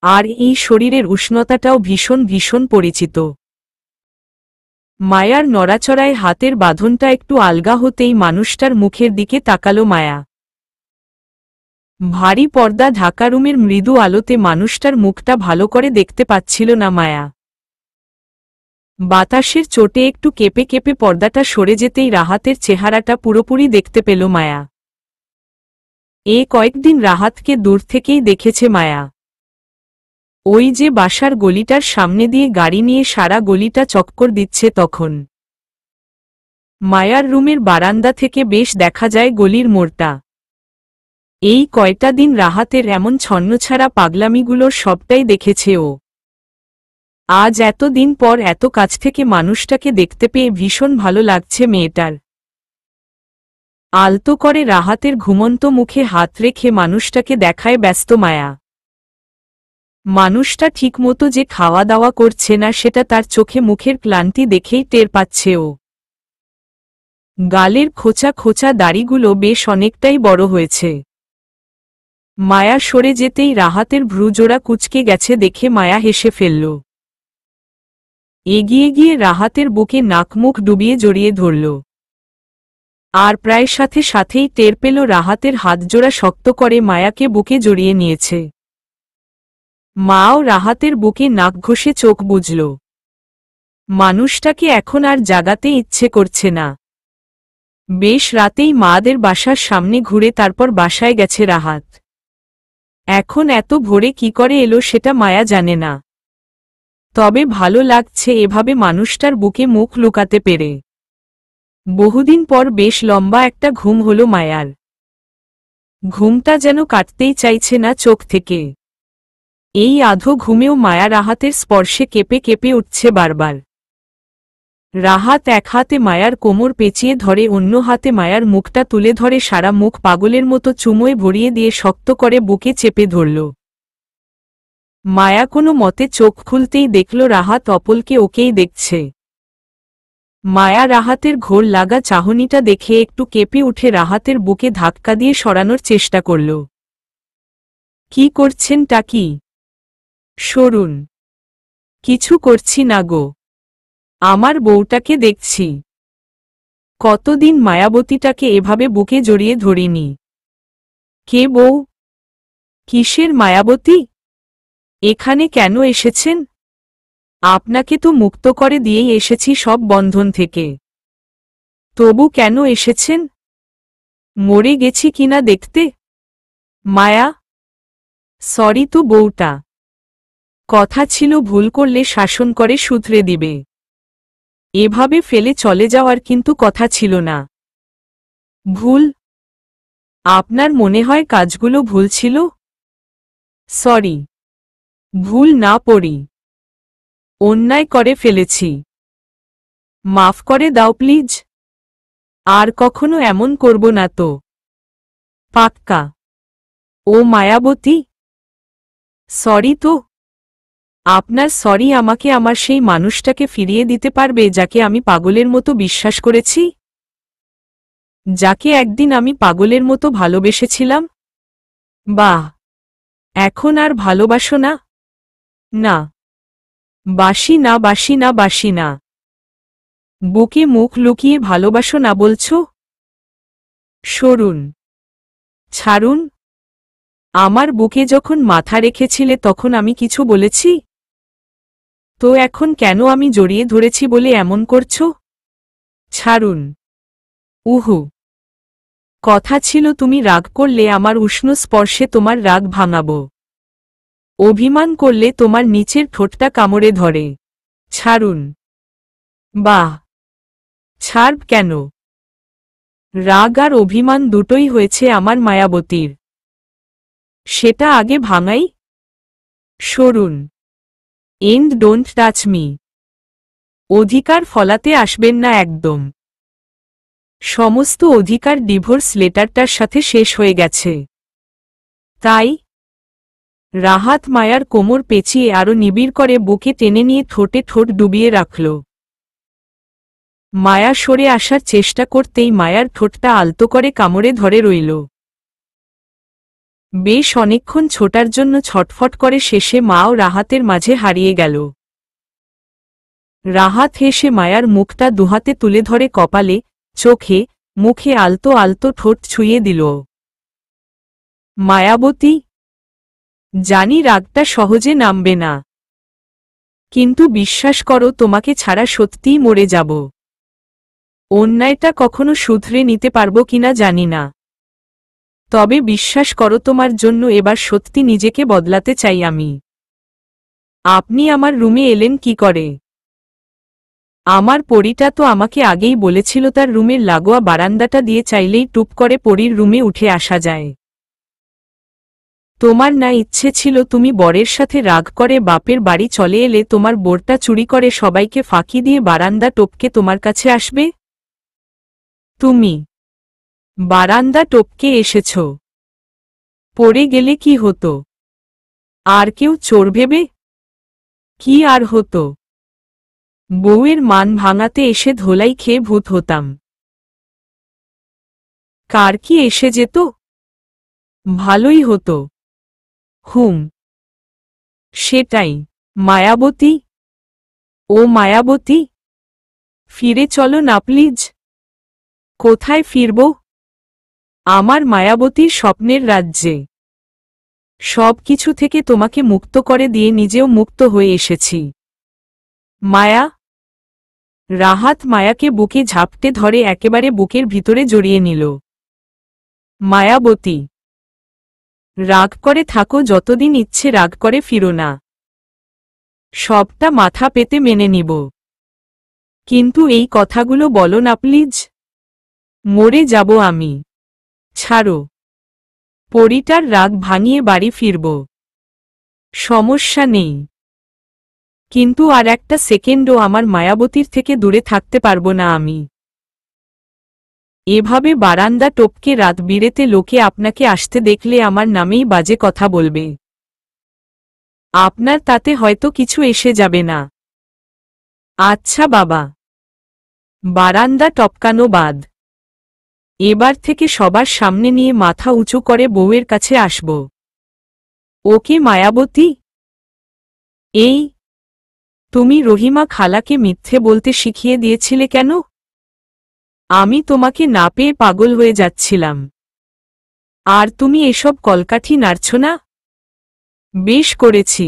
আর এই শরীরের উষ্ণতাটাও ভীষণ ভীষণ পরিচিত। মায়ার নড়াচড়ায় হাতের বাঁধনটা একটু আলগা হতেই মানুষটার মুখের দিকে তাকালো মায়া। ভারী পর্দা ঢাকা রুমের মৃদু আলোতে মানুষটার মুখটা ভালো করে দেখতে পাচ্ছিল না মায়া। বাতাসের চোটে একটু কেঁপে কেঁপে পর্দাটা সরে যেতেই রাহাতের চেহারাটা পুরোপুরি দেখতে পেল মায়া। কয়েকদিন রাহাতকে দূর থেকেই দেখেছে মায়া। ওই যে বাসার গলিটার সামনে দিয়ে গাড়ি নিয়ে সারা গলিটা চক্কর দিচ্ছে তখন। মায়ার রুমের বারান্দা থেকে বেশ দেখা যায় গলির মোড়টা। এই কয়টা দিন রাহাতের এমন ছন্নছাড়া পাগলামিগুলোর সবটাই দেখেছে ও। আজ এত দিন পর এত কাছ থেকে মানুষটাকে দেখতে পেয়ে ভীষণ ভালো লাগছে মেয়েটার। আলতো করে রাহাতের ঘুমন্ত মুখে হাত রেখে মানুষটাকে দেখায় ব্যস্ত মায়া। মানুষটা ঠিকমতো যে খাওয়া দাওয়া করছে না সেটা তার চোখে মুখের ক্লান্তি দেখেই টের পাচ্ছে ও। গালের খোঁচা খোঁচা দাড়িগুলো বেশ অনেকটাই বড় হয়েছে। মায়া সরে যেতেই রাহাতের ভ্রুজোড়া কুঁচকে গেছে দেখে মায়া হেসে ফেলল। এগিয়ে গিয়ে রাহাতের বুকে নাক মুখ ডুবিয়ে জড়িয়ে ধরল। আর প্রায় সাথে সাথেই টের পেল রাহাতের হাতজোড়া শক্ত করে মায়াকে বুকে জড়িয়ে নিয়েছে। মাও রাহাতের বুকে নাক ঘষে চোখ বুজল। মানুষটাকে এখন আর জাগাতে ইচ্ছে করছে না। বেশ রাতেই মাদের বাসার সামনে ঘুরে তারপর বাসায় গেছে রাহাত। এখন এত ভোরে কি করে এলো সেটা মায়া জানে না। তবে ভালো লাগছে এভাবে মানুষটার বুকে মুখ লুকাতে পেরে। বহুদিন পর বেশ লম্বা একটা ঘুম হলো মায়ার। ঘুমটা যেন কাটতেই চাইছে না চোখ থেকে। এই আধো ঘুমেও মায়া রাহাতের স্পর্শে কেঁপে কেঁপে উঠছে বারবার। রাহাত এক হাতে মায়ার কোমর পেঁচিয়ে ধরে, অন্য হাতে মায়ার মুখটা তুলে ধরে সারা মুখ পাগলের মতো চুমোয় ভরিয়ে দিয়ে শক্ত করে বুকে চেপে ধরল। মায়া কোনো মতে চোখ খুলতেই দেখল রাহাত অপলকে ওকেই দেখছে। মায়া রাহাতের ঘোর লাগা চাহনিটা দেখে একটু কেঁপে উঠে রাহাতের বুকে ধাক্কা দিয়ে সরানোর চেষ্টা করল। কি করছেনটা কি? সরুন। কিছু করছি না গো, আমার বউটাকে দেখছি। কতদিন মায়াবতীটাকে এভাবে বুকে জড়িয়ে ধরিনি। কে বউ? কিসের মায়াবতী? এখানে কেন এসেছেন? আপনাকে তো মুক্ত করে দিয়েই এসেছি সব বন্ধন থেকে। তবু কেন এসেছেন? মরে গেছি কিনা দেখতে? মায়া, সরি তো বউটা। কথা ছিল ভুল করলে শাসন করে শুধরে দিবে। এভাবে ফেলে চলে যাওয়ার কিন্তু কথা ছিল না। ভুল? আপনার মনে হয় কাজগুলো ভুল ছিল? সরি, ভুল না পড়ি, অন্যায় করে ফেলেছি, মাফ করে দাও প্লিজ, আর কখনো এমন করব না তো, পাক্কা। ও মায়াবতী, সরি তো। আপনার সরি আমাকে আমার সেই মানুষটাকে ফিরিয়ে দিতে পারবে যাকে আমি পাগলের মতো বিশ্বাস করেছি, যাকে একদিন আমি পাগলের মতো ভালোবেসেছিলাম? বাহ, এখন আর ভালোবাসো না? না, বাসি না, বাসি না, বাসি না। বুকে মুখ লুকিয়ে ভালোবাসো না বলছো? সরুন, ছাড়ুন। আমার বুকে যখন মাথা রেখেছিলে তখন আমি কিছু বলেছি? তো এখন কেন আমি জড়িয়ে ধরেছি বলে এমন করছো? ছাড়ুন। উহু, কথা ছিল তুমি রাগ করলে আমার উষ্ণ স্পর্শে তোমার রাগ ভাঙাবো, অভিমান করলে তোমার নিচের ঠোঁটটা কামড়ে ধরে। ছাড়ুন। বাহ, ছাড়ব কেন? রাগ আর অভিমান দুটোই হয়েছে আমার মায়াবতীর, সেটা আগে ভাঙাই। সরুন, এন্ড ডোন্ট টাচ মি। অধিকার ফলাতে আসবেন না একদম। সমস্ত অধিকার ডিভোর্স লেটারটার সাথে শেষ হয়ে গেছে। তাই রাহাত মায়ার কোমর পেঁচিয়ে আরো নিবিড় করে বুকে টেনে নিয়ে ঠোঁটে ঠোঁট ডুবিয়ে রাখল। মায়া সরে আসার চেষ্টা করতেই মায়ার ঠোঁটটা আলতো করে কামড়ে ধরে রইল। বেশ অনেকক্ষণ ছোটার জন্য ছটফট করে শেষে মাও রাহাতের মাঝে হারিয়ে গেল। রাহাত হেসে মায়ার মুখটা দুহাতে তুলে ধরে কপালে, চোখে, মুখে আলতো আলতো ঠোঁট ছুঁয়ে দিল। মায়াবতী, জানি রাগটা সহজে নামবে না, কিন্তু বিশ্বাস করো তোমাকে ছাড়া সত্যিই মরে যাব। অন্যায়টা কখনো শুধরে নিতে পারবো কিনা জানি না, তবে বিশ্বাস করো তোমার জন্য এবার সত্যি নিজেকে বদলাতে চাই আমি। আপনি আমার রুমে এলেন কি করে? আমার পরীটা তো আমাকে আগেই বলেছিল তার রুমের লাগোয়া বারান্দাটা দিয়ে চাইলেই টুপ করে পরীর রুমে উঠে আসা যায়। তোমার না ইচ্ছে ছিল তুমি বরের সাথে রাগ করে বাপের বাড়ি চলে এলে তোমার বোরটা চুরি করে সবাইকে ফাঁকি দিয়ে বারান্দা টপকে তোমার কাছে আসবে? তুমি বারান্দা টপকে এসেছ, পড়ে গেলে কি হতো? আর কেউ চোর ভেবে? কি আর হতো? বউয়ের মান ভাঙাতে এসে ধোলাই খেয়ে ভূত হতাম। কার কি এসে যেত? ভালোই হতো। হুম, সেটাই। মায়াবতী, ও মায়াবতী, ফিরে চলো না প্লিজ। কোথায় ফিরব? আমার মায়াবতীর স্বপ্নের রাজ্যে। সব কিছু থেকে তোমাকে মুক্ত করে দিয়ে নিজেও মুক্ত হয়ে এসেছি। মায়া। রাহাত মায়াকে বুকে ঝাপটে ধরে একেবারে বুকের ভিতরে জড়িয়ে নিল। মায়াবতী, রাগ করে থাকো যতদিন ইচ্ছে, রাগ করে ফিরো না। সবটা মাথা পেতে মেনে নিব, কিন্তু এই কথাগুলো বলো না প্লিজ। মরে যাব আমি। ছাড়ো। পরীটার রাগ ভাঙিয়ে বাড়ি ফিরব, সমস্যা নেই, কিন্তু আর একটা সেকেন্ডও আমার মায়াবতীর থেকে দূরে থাকতে পারবো না আমি। এভাবে বারান্দা টপকে রাত বিরেতে লোকে আপনাকে আসতে দেখলে আমার নামেই বাজে কথা বলবে। আপনার তাতে হয়তো কিছু এসে যাবে না। আচ্ছা বাবা, বারান্দা টপকানো বাদ। এবার থেকে সবার সামনে নিয়ে মাথা উঁচু করে বউয়ের কাছে আসব। ওকে মায়াবতী। এই, তুমি রহিমা খালাকে মিথ্যে বলতে শিখিয়ে দিয়েছিলে কেন? আমি তোমাকে না পেয়ে পাগল হয়ে যাচ্ছিলাম, আর তুমি এসব কলকাঠি নাড়ছ না? বেশ করেছি।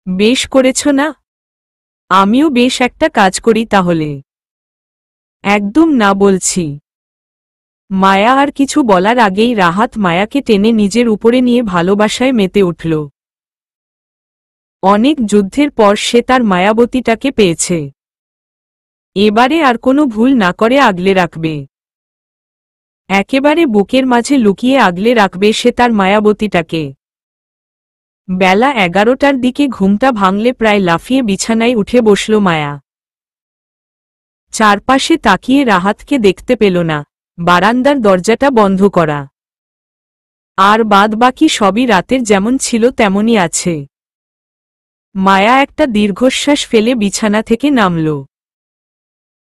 বেশ করেছ না? আমিও বেশ একটা কাজ করি তাহলে। একদম না বলছি। মায়া আর কিছু বলার আগেই রাহাত মায়াকে টেনে নিজের উপরে নিয়ে ভালোবাসায় মেতে উঠল। অনেক যুদ্ধের পর সে তার মায়াবতীটাকে পেয়েছে। এবারে আর কোনো ভুল না করে আগলে রাখবে, একেবারে বুকের মাঝে লুকিয়ে আগলে রাখবে সে তার মায়াবতীটাকে। বেলা 11টার দিকে ঘুমটা ভাঙলে প্রায় লাফিয়ে বিছানায় উঠে বসল মায়া। চারপাশে তাকিয়ে রাহাতকে দেখতে পেল না, বারান্দার দরজাটা বন্ধ করা। আর বাদ বাকি সবই রাতের যেমন ছিল তেমনই আছে। মায়া একটা দীর্ঘশ্বাস ফেলে বিছানা থেকে নামল।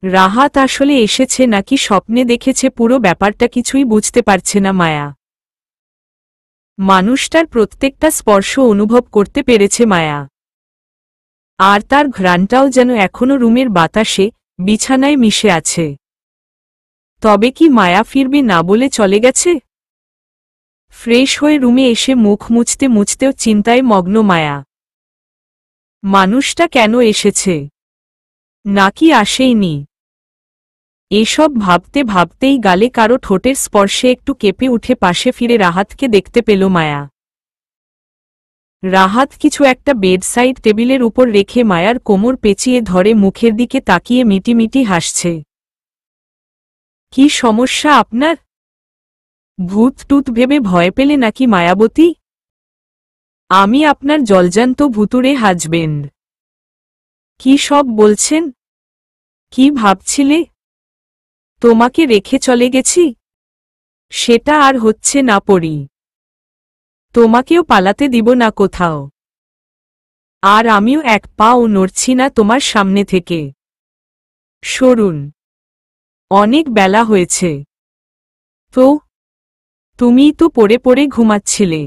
রাহাত আসলে এসেছে নাকি স্বপ্নে দেখেছে পুরো ব্যাপারটা কিছুই বুঝতে পারছে না মায়া। মানুষটার প্রত্যেকটা স্পর্শ অনুভব করতে পেরেছে মায়া। আর তার ঘ্রাণটাও যেন এখনো রুমের বাতাসে, বিছানায় মিশে আছে। তবে কি মায়া ফিরবে না বলে চলে গেছে? ফ্রেশ হয়ে রুমে এসে মুখ মুছতে মুছতেও চিন্তায় মগ্ন মায়া। মানুষটা কেন এসেছে, নাকি আসেইনি? এসব ভাবতে ভাবতেই গালে কারো ঠোঁটের স্পর্শে একটু কেঁপে উঠে পাশে ফিরে রাহাতকে দেখতে পেল মায়া। রাহাত কিছু একটা বেডসাইড টেবিলের উপর রেখে মায়ার কোমর পেঁচিয়ে ধরে মুখের দিকে তাকিয়ে মিটিমিটি হাসছে। কি সমস্যা আপনার? ভূত টুত ভেবে ভয় পেলে নাকি মায়াবতী? আমি আপনার জলজান্ত ভুতুড়ে হাজবেন্ড। কি সব বলছেন? কি ভাবছিলে? তোমাকে রেখে চলে গেছি? সেটা আর হচ্ছে না পরি। তোমাকেও পালাতে দিব না কোথাও। আর আমিও এক পাও নড়ছি না তোমার সামনে থেকে। সরুন, অনেক বেলা হয়েছে। তো তুমিই তো পড়ে পড়ে ঘুমাচ্ছিলে।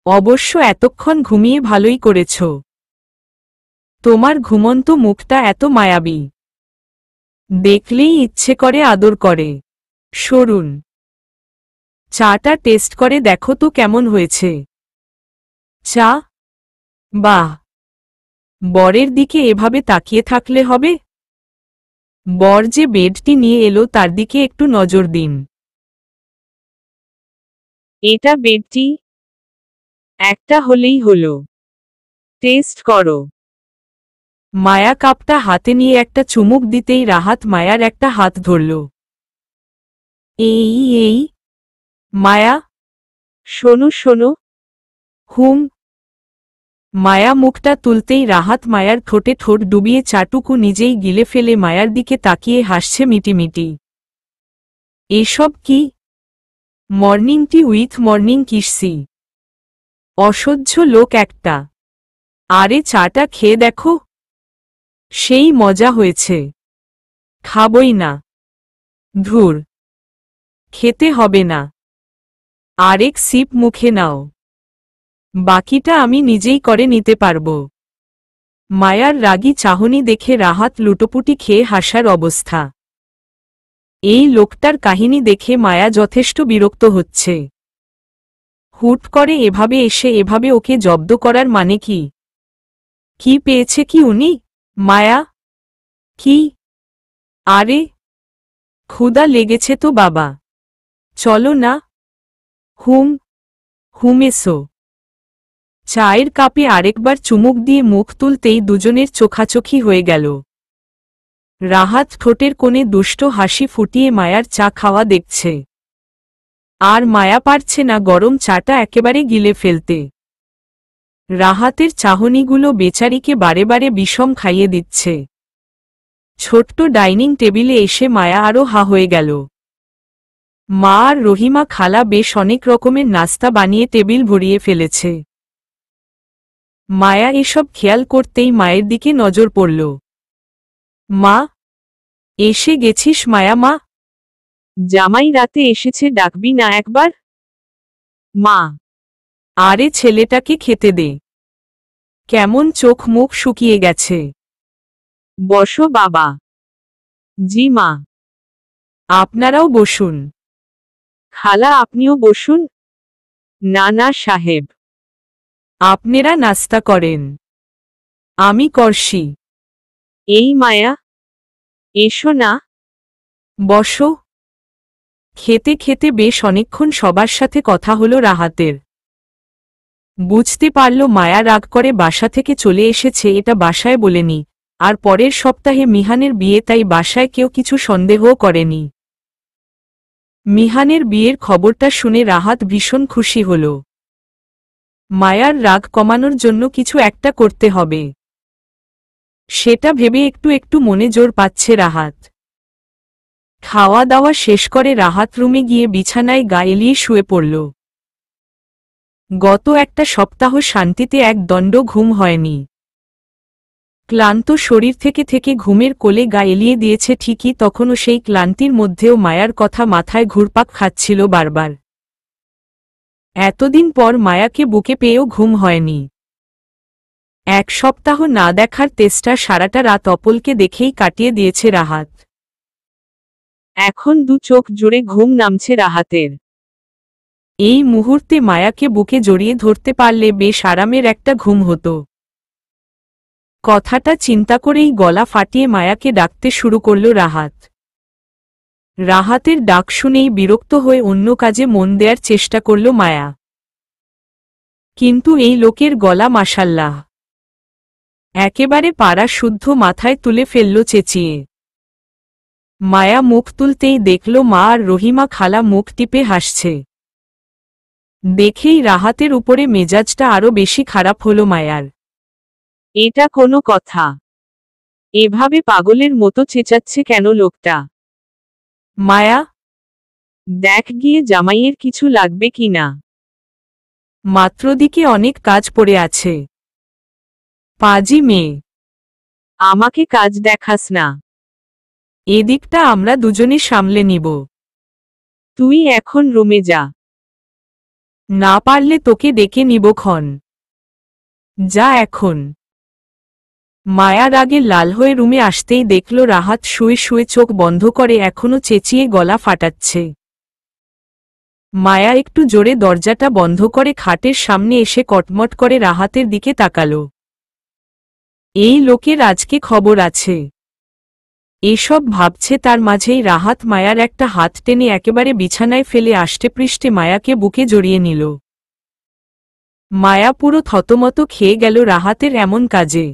অবশ্য এতক্ষণ ঘুমিয়ে ভালোই করেছ। তোমার ঘুমন্ত মুখটা এত মায়াবী, দেখলেই ইচ্ছে করে আদর করে। সরুন, চাটা টেস্ট করে দেখো তো কেমন হয়েছে। চা? বাহ, বরের দিকে এভাবে তাকিয়ে থাকলে হবে? বর যে বেডটি নিয়ে এলো তার দিকে একটু নজর দিন। এটা বেডটি? একটা হলেই হলো, টেস্ট করো। মায়া কাপটা হাতে নিয়ে একটা চুমুক দিতেই রাহাত মায়ার একটা হাত ধরল। এই মায়া, শোনো শোনো। হুম। মায়া মুখটা তুলতেই রাহাত মায়ার ঠোঁটে ঠোঁট ডুবিয়ে চাটুকু নিজেই গিলে ফেলে মায়ার দিকে তাকিয়ে হাসছে মিটিমিটি। এসব কি? মর্নিং টি উইথ মর্নিং কিসি। অসহ্য লোক একটা। আরে চাটা খেয়ে দেখো, সেই মজা হয়েছে। খাবই না। ধুর, খেতে হবে না। আরেক সিপ মুখে নাও, বাকিটা আমি নিজেই করে নিতে পারব। মায়ার রাগী চাহনি দেখে রাহাত লুটোপুটি খেয়ে হাসার অবস্থা। এই লোকটার কাহিনী দেখে মায়া যথেষ্ট বিরক্ত হচ্ছে। হুট করে এভাবে এসে এভাবে ওকে জব্দ করার মানে কি? কি পেয়েছে কি উনি? মায়া, কি? আরে, ক্ষুধা লেগেছে তো বাবা, চলো না। হুমেসো। চায়ের কাপে আরেকবার চুমুক দিয়ে মুখ তুলতেই দুজনের চোখাচোখি হয়ে গেল। রাহাত ঠোঁটের কোণে দুষ্ট হাসি ফুটিয়ে মায়ার চা খাওয়া দেখছে। আর মায়া পারছে না গরম চাটা একেবারে গিলে ফেলতে। রাহাতের চাহনিগুলো বেচারিকে বারে বারে বিষম খাইয়ে দিচ্ছে। ছোট্ট ডাইনিং টেবিলে এসে মায়া আরও হা হয়ে গেল। মা আর রহিমা খালা বেশ অনেক রকমের নাস্তা বানিয়ে টেবিল ভরিয়ে ফেলেছে। মায়া এসব খেয়াল করতেই মায়ের দিকে নজর পড়ল। মা, এসে গেছিস মায়া? মা, জামাই রাতে এসেছে, ডাকবি না একবার? মা, আরে ছেলেটাকে খেতে দে, কেমন চোখ মুখ শুকিয়ে গেছে। বসো বাবা। জি মা। আপনারাও বসুন। খালা আপনিও বসুন। না না সাহেব, আপনারা নাস্তা করেন, আমি করছি। এই মায়া, এসো না। বসো। খেতে খেতে বেশ অনেকক্ষণ সবার সাথে কথা হলো রাহাতের। বুঝতে পারল মায়া রাগ করে বাসা থেকে চলে এসেছে, এটা বাসায় বলেনি। আর পরের সপ্তাহে মিহানের বিয়ে, তাই বাসায় কেউ কিছু সন্দেহও করেনি। মিহানের বিয়ের খবরটা শুনে রাহাত ভীষণ খুশি হল। মায়ার রাগ কমানোর জন্য কিছু একটা করতে হবে। সেটা ভেবে একটু একটু মনে জোর পাচ্ছে রাহাত। খাওয়া দাওয়া শেষ করে রাহাত রুমে গিয়ে বিছানায় গা এলিয়ে শুয়ে পড়ল। গত একটা সপ্তাহ শান্তিতে এক দণ্ড ঘুম হয়নি। ক্লান্ত শরীর থেকে থেকে ঘুমের কোলে গা এলিয়ে দিয়েছে ঠিকই, তখনও সেই ক্লান্তির মধ্যেও মায়ার কথা মাথায় ঘুরপাক খাচ্ছিল বারবার। এতদিন পর মায়াকে বুকে পেয়েও ঘুম হয়নি। এক সপ্তাহ না দেখার তেষ্টা সারাটা রাত অপলকে দেখেই কাটিয়ে দিয়েছে রাহাত। এখন দু চোখ জুড়ে ঘুম নামছে রাহাতের। এই মুহূর্তে মায়াকে বুকে জড়িয়ে ধরতে পারলে বেশ আরামের একটা ঘুম হতো। কথাটা চিন্তা করেই গলা ফাটিয়ে মায়াকে ডাকতে শুরু করল রাহাত। রাহাতের ডাক শুনেই বিরক্ত হয়ে অন্য কাজে মন দেওয়ার চেষ্টা করল মায়া। কিন্তু এই লোকের গলা মাশাল্লাহ, একেবারে পাড়া শুদ্ধ, মাথায় তুলে ফেলল চেঁচিয়ে। মায়া মুখ তুলতেই দেখল মা আর রহিমা খালা মুখ টিপে হাসছে। দেখেই রাহাতের উপরে মেজাজটা আরো বেশি খারাপ হল মায়ার। এটা কোনো কথা? এভাবে পাগলের মতো চেঁচাচ্ছে কেন লোকটা? মায়া, দেখ গিয়ে জামাইয়ের কিছু লাগবে কিনা। মাত্রদিকে অনেক কাজ পড়ে আছে। পাজি মেয়ে, আমাকে কাজ দেখাস না। এদিকটা আমরা দুজনে সামলে নিব। তুই এখন রুমে যা। না পারলে তোকে ডেকে নিব ক্ষণ। যা এখন। মায়া রাগে লাল হয়ে রুমে আসতেই দেখল রাহাত শুয়ে শুয়ে চোখ বন্ধ করে এখনো চেঁচিয়ে গলা ফাটাচ্ছে। মায়া একটু জোরে দরজাটা বন্ধ করে খাটের সামনে এসে কটমট করে রাহাতের দিকে তাকাল। এই লোকের আজকে খবর আছে। এসব ভাবছে তার মাঝেই রাহাত মায়ার একটা হাত টেনে একেবারে বিছানায় ফেলে আষ্টেপৃষ্ঠে মায়াকে বুকে জড়িয়ে নিল। মায়া পুরো থতমত খেয়ে গেল রাহাতের এমন কাজে।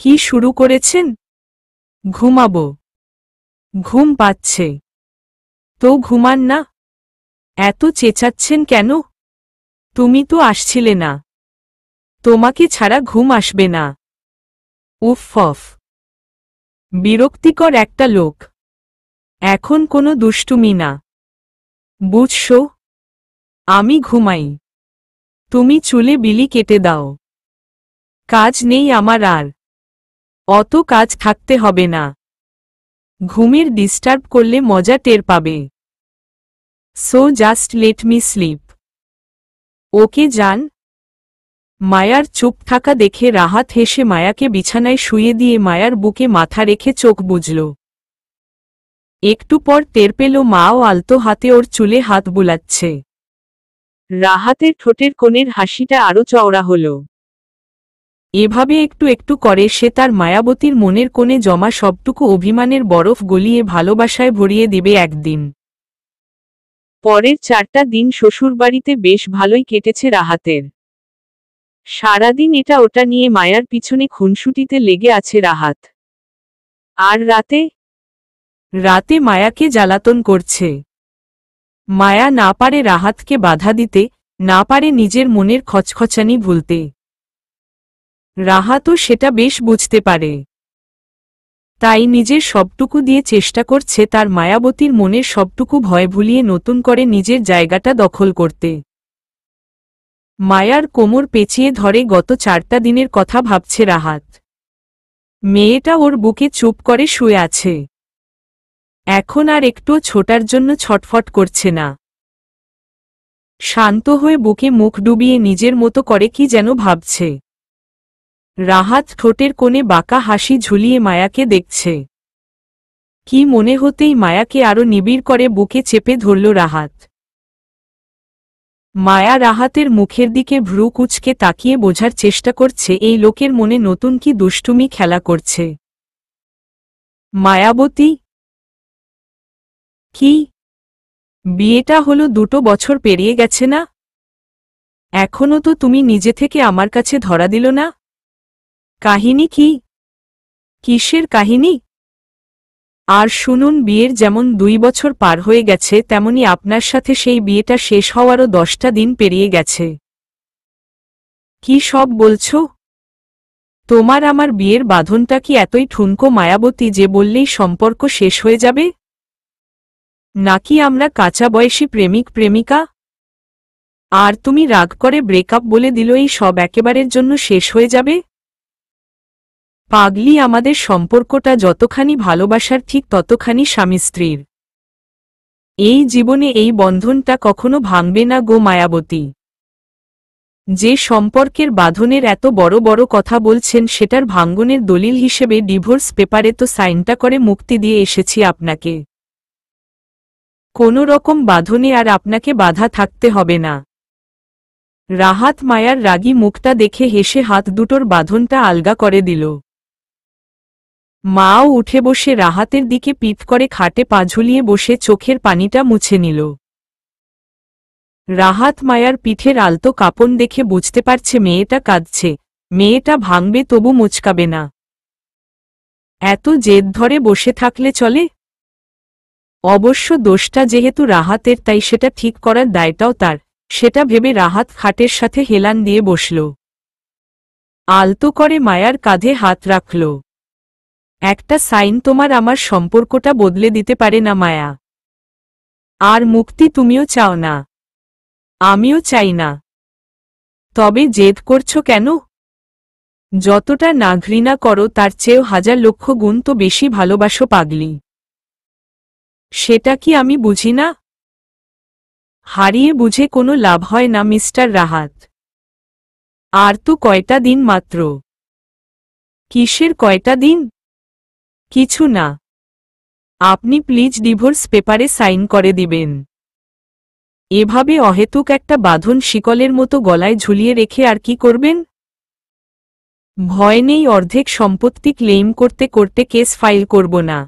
কি শুরু করেছেন? ঘুমাবো। ঘুম পাচ্ছে তো ঘুমান না। এত চেঁচাচ্ছেন কেন? তুমি তো আসছিলে না। তোমাকে ছাড়া ঘুম আসবে না। উফ, বিরক্তিকর একটা লোক। এখন কোনো দুষ্টুমি না, বুঝছো? আমি ঘুমাই, তুমি চুলে বিলি কেটে দাও। কাজ নেই আমার আর। অত কাজ থাকতে হবে না। ঘুমের ডিস্টার্ব করলে মজা টের পাবে। So just let me sleep. Okay যান। মায়ার চুপ থাকা দেখে রাহাত হেসে মায়াকে বিছানায় শুয়ে দিয়ে মায়ার বুকে মাথা রেখে চোখ বুজল। একটু পর টের পেল মাও আলতো হাতে ওর চুলে হাত বুলাচ্ছে। রাহাতের ঠোঁটের কোণের হাসিটা আরো চওড়া হল। এভাবে একটু একটু করে সে তার মায়াবতীর মনের কোণে জমা সবটুকু অভিমানের বরফ গলিয়ে ভালোবাসায় ভরিয়ে দিবে একদিন। পরের 4টা দিন শ্বশুরবাড়িতে বেশ ভালোই কেটেছে রাহাতের। সারাদিন এটা ওটা নিয়ে মায়ার পিছনে খুনসুটিতে লেগে আছে রাহাত। আর রাতে মায়াকে জ্বালাতন করছে। মায়া না পারে রাহাতকে বাধা দিতে, না পারে নিজের মনের খচখচানি ভুলতে। রাহাতও সেটা বেশ বুঝতে পারে। তাই নিজের সবটুকু দিয়ে চেষ্টা করছে তার মায়াবতীর মনের সবটুকু ভয় ভুলিয়ে নতুন করে নিজের জায়গাটা দখল করতে। মায়ার কোমর পেঁচিয়ে ধরে গত 4টা দিনের কথা ভাবছে রাহাত। মেয়েটা ওর বুকে চুপ করে শুয়ে আছে। এখন আর একটুও ছোটার জন্য ছটফট করছে না। শান্ত হয়ে বুকে মুখ ডুবিয়ে নিজের মতো করে কি যেন ভাবছে। রাহাত ঠোঁটের কোণে বাঁকা হাসি ঝুলিয়ে মায়াকে দেখছে। কি মনে হতেই মায়াকে আরো নিবিড় করে বুকে চেপে ধরল রাহাত। মায়া রাহাতের মুখের দিকে ভ্রু কুঁচকে তাকিয়ে বোঝার চেষ্টা করছে এই লোকের মনে নতুন কি দুষ্টুমি খেলা করছে। মায়াবতী, কি বিয়েটা হলো 2 বছর পেরিয়ে গেছে না? এখনো তো তুমি নিজে থেকে আমার কাছে ধরা দিল না। কাহিনী কি? কিসের কাহিনী? আর শুনুন, বিয়ের যেমন 2 বছর পার হয়ে গেছে তেমনি আপনার সাথে সেই বিয়েটা শেষ হওয়ারও 10টা দিন পেরিয়ে গেছে। কি সব বলছো? তোমার আমার বিয়ের বাঁধনটা কি এতই ঠুনকো মায়াবতী যে বললেই সম্পর্ক শেষ হয়ে যাবে? নাকি আমরা কাঁচা বয়সী প্রেমিক প্রেমিকা? আর তুমি রাগ করে ব্রেকআপ বলে দিল এই সব একেবারের জন্য শেষ হয়ে যাবে? পাগলি, আমাদের সম্পর্কটা যতখানি ভালোবাসার ঠিক ততখানি স্বামী স্ত্রীর। এই জীবনে এই বন্ধনটা কখনো ভাঙবে না গো মায়াবতী। যে সম্পর্কের বাঁধনের এত বড় বড় কথা বলছেন সেটার ভাঙ্গনের দলিল হিসেবে ডিভোর্স পেপারে তো সাইনটা করে মুক্তি দিয়ে এসেছি আপনাকে। কোনো রকম বাঁধনে আর আপনাকে বাধা থাকতে হবে না। রাহাত মায়ার রাগী মুখটা দেখে হেসে হাত দুটোর বাঁধনটা আলগা করে দিল। মাও উঠে বসে রাহাতের দিকে পিঠ করে খাটে পা ঝুলিয়ে বসে চোখের পানিটা মুছে নিল। রাহাত মায়ার পিঠের আলতো কাঁপন দেখে বুঝতে পারছে মেয়েটা কাঁদছে, মেয়েটা ভাঙবে তবু মুচকাবে না। এত জেদ ধরে বসে থাকলে চলে? অবশ্য দোষটা যেহেতু রাহাতের তাই সেটা ঠিক করার দায়টাও তার, সেটা ভেবে রাহাত খাটের সাথে হেলান দিয়ে বসল। আলতো করে মায়ার কাঁধে হাত রাখল। একটা সাইন তোমার আমার সম্পর্কটা বদলে দিতে পারে না মায়া। আর মুক্তি তুমিও চাও না, আমিও চাই না। তবে জেদ করছো কেন? যতটা না ঘৃণা করো তার চেয়েও হাজার লক্ষ গুণ তো বেশি ভালোবাসো পাগলি। সেটা কি আমি বুঝি না? হারিয়ে বুঝে কোনো লাভ হয় না মিস্টার রাহাত। আর তো কয়টা দিন মাত্র। কিসের কয়টা দিন? কিছু না। আপনি প্লিজ ডিভোর্স পেপারে সাইন করে দিবেন। এভাবে অহেতুক একটা বাঁধন শিকলের মতো গলায় ঝুলিয়ে রেখে আর কি করবেন? ভয় নেই, অর্ধেক সম্পত্তি ক্লেইম করতে করতে কেস ফাইল করব না।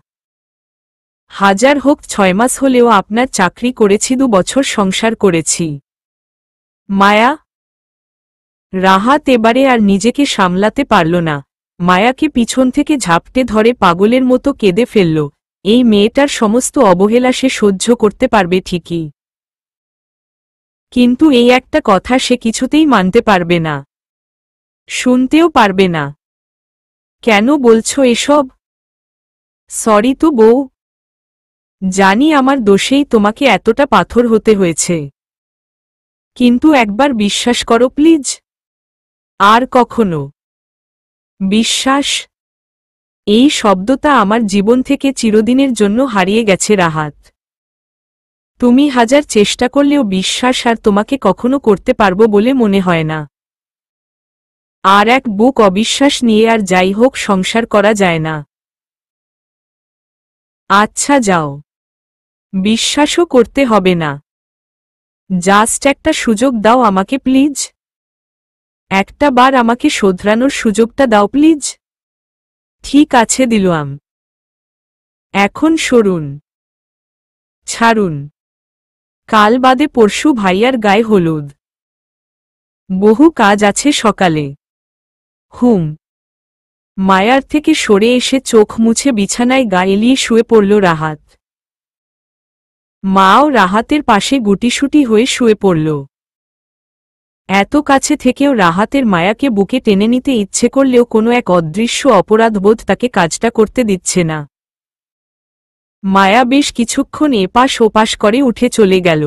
হাজার হোক 6 মাস হলেও আপনার চাকরি করেছি, 2 বছর সংসার করেছি। মায়া। রাহাত এবারে আর নিজেকে সামলাতে পারল না, মায়াকে পিছন থেকে ঝাপটে ধরে পাগলের মতো কেঁদে ফেলল। এই মেয়েটার সমস্ত অবহেলা সে সহ্য করতে পারবে ঠিকই, কিন্তু এই একটা কথা সে কিছুতেই মানতে পারবে না, শুনতেও পারবে না। কেন বলছো এসব? সরি তো বউ, জানি আমার দোষেই তোমাকে এতটা পাথর হতে হয়েছে, কিন্তু একবার বিশ্বাস করো প্লিজ। আর কখনো। বিশ্বাস? এই শব্দটা আমার জীবন থেকে চিরদিনের জন্য হারিয়ে গেছে রাহাত। তুমি হাজার চেষ্টা করলেও বিশ্বাস আর তোমাকে কখনো করতে পারবো বলে মনে হয় না। আর এক বুক অবিশ্বাস নিয়ে আর যাই হোক সংসার করা যায় না। আচ্ছা যাও, বিশ্বাসও করতে হবে না। জাস্ট একটা সুযোগ দাও আমাকে প্লিজ। একটা বার আমাকে শোধরানোর সুযোগটা দাও প্লিজ। ঠিক আছে দিলাম। এখন সরুন, ছাড়ুন। কাল বাদে পরশু ভাইয়ার গায়ে হলুদ। বহু কাজ আছে সকালে। মায়ার থেকে সরে এসে চোখ মুছে বিছানায় গা এলিয়ে শুয়ে পড়ল রাহাত। মাও রাহাতের পাশে গুটিসুটি হয়ে শুয়ে পড়ল। এত কাছে থেকেও রাহাতের মায়াকে বুকে টেনে নিতে ইচ্ছে করলেও কোনো এক অদৃশ্য অপরাধবোধ তাকে কাজটা করতে দিচ্ছে না। মায়া বেশ কিছুক্ষণ এপাশ ওপাশ করে উঠে চলে গেল।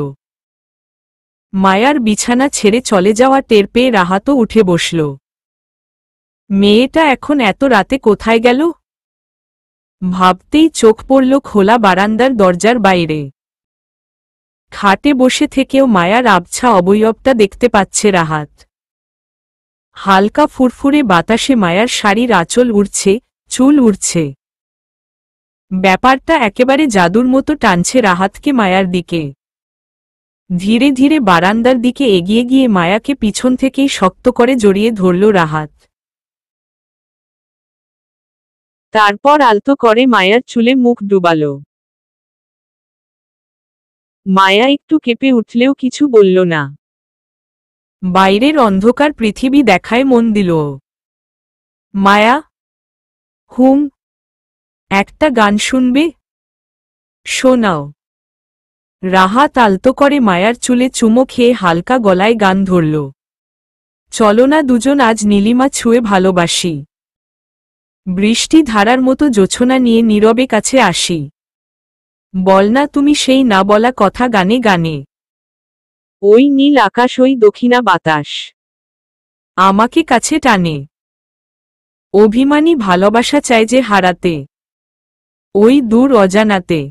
মায়ার বিছানা ছেড়ে চলে যাওয়া টের পেয়ে রাহাতও উঠে বসল। মেয়েটা এখন এত রাতে কোথায় গেল? ভাবতেই চোখ পড়ল খোলা বারান্দার দরজার বাইরে। খাটে বসে থেকেও মায়ার আবছা অবয়বটা দেখতে পাচ্ছে রাহাত। হালকা ফুরফুরে বাতাসে মায়ার শাড়ির আঁচল উড়ছে, চুল উড়ছে। ব্যাপারটা একেবারে জাদুর মতো টানছে রাহাতকে মায়ার দিকে। ধীরে ধীরে বারান্দার দিকে এগিয়ে গিয়ে মায়াকে পিছন থেকেই শক্ত করে জড়িয়ে ধরল রাহাত। তারপর আলতো করে মায়ার চুলে মুখ ডুবাল। মায়া একটু কেঁপে উঠলেও কিছু বলল না। বাইরের অন্ধকার পৃথিবী দেখায় মন দিল। মায়া। একটা গান শুনবে? শোনাও। রাহাত আলতো করে মায়ার চুলে চুমো খেয়ে হালকা গলায় গান ধরল। চলো না দুজন আজ নীলিমা ছুঁয়ে ভালোবাসি। বৃষ্টি ধারার মতো জোছনা নিয়ে নীরবে কাছে আসি। বল না তুমি সেই না বলা কথা গানে গানে। ওই নীল আকাশ, ওই দক্ষিণা বাতাস আমাকে কাছে টানে। অভিমানী ভালোবাসা চায় যে হারাতে, ওই দূর অজানাতে।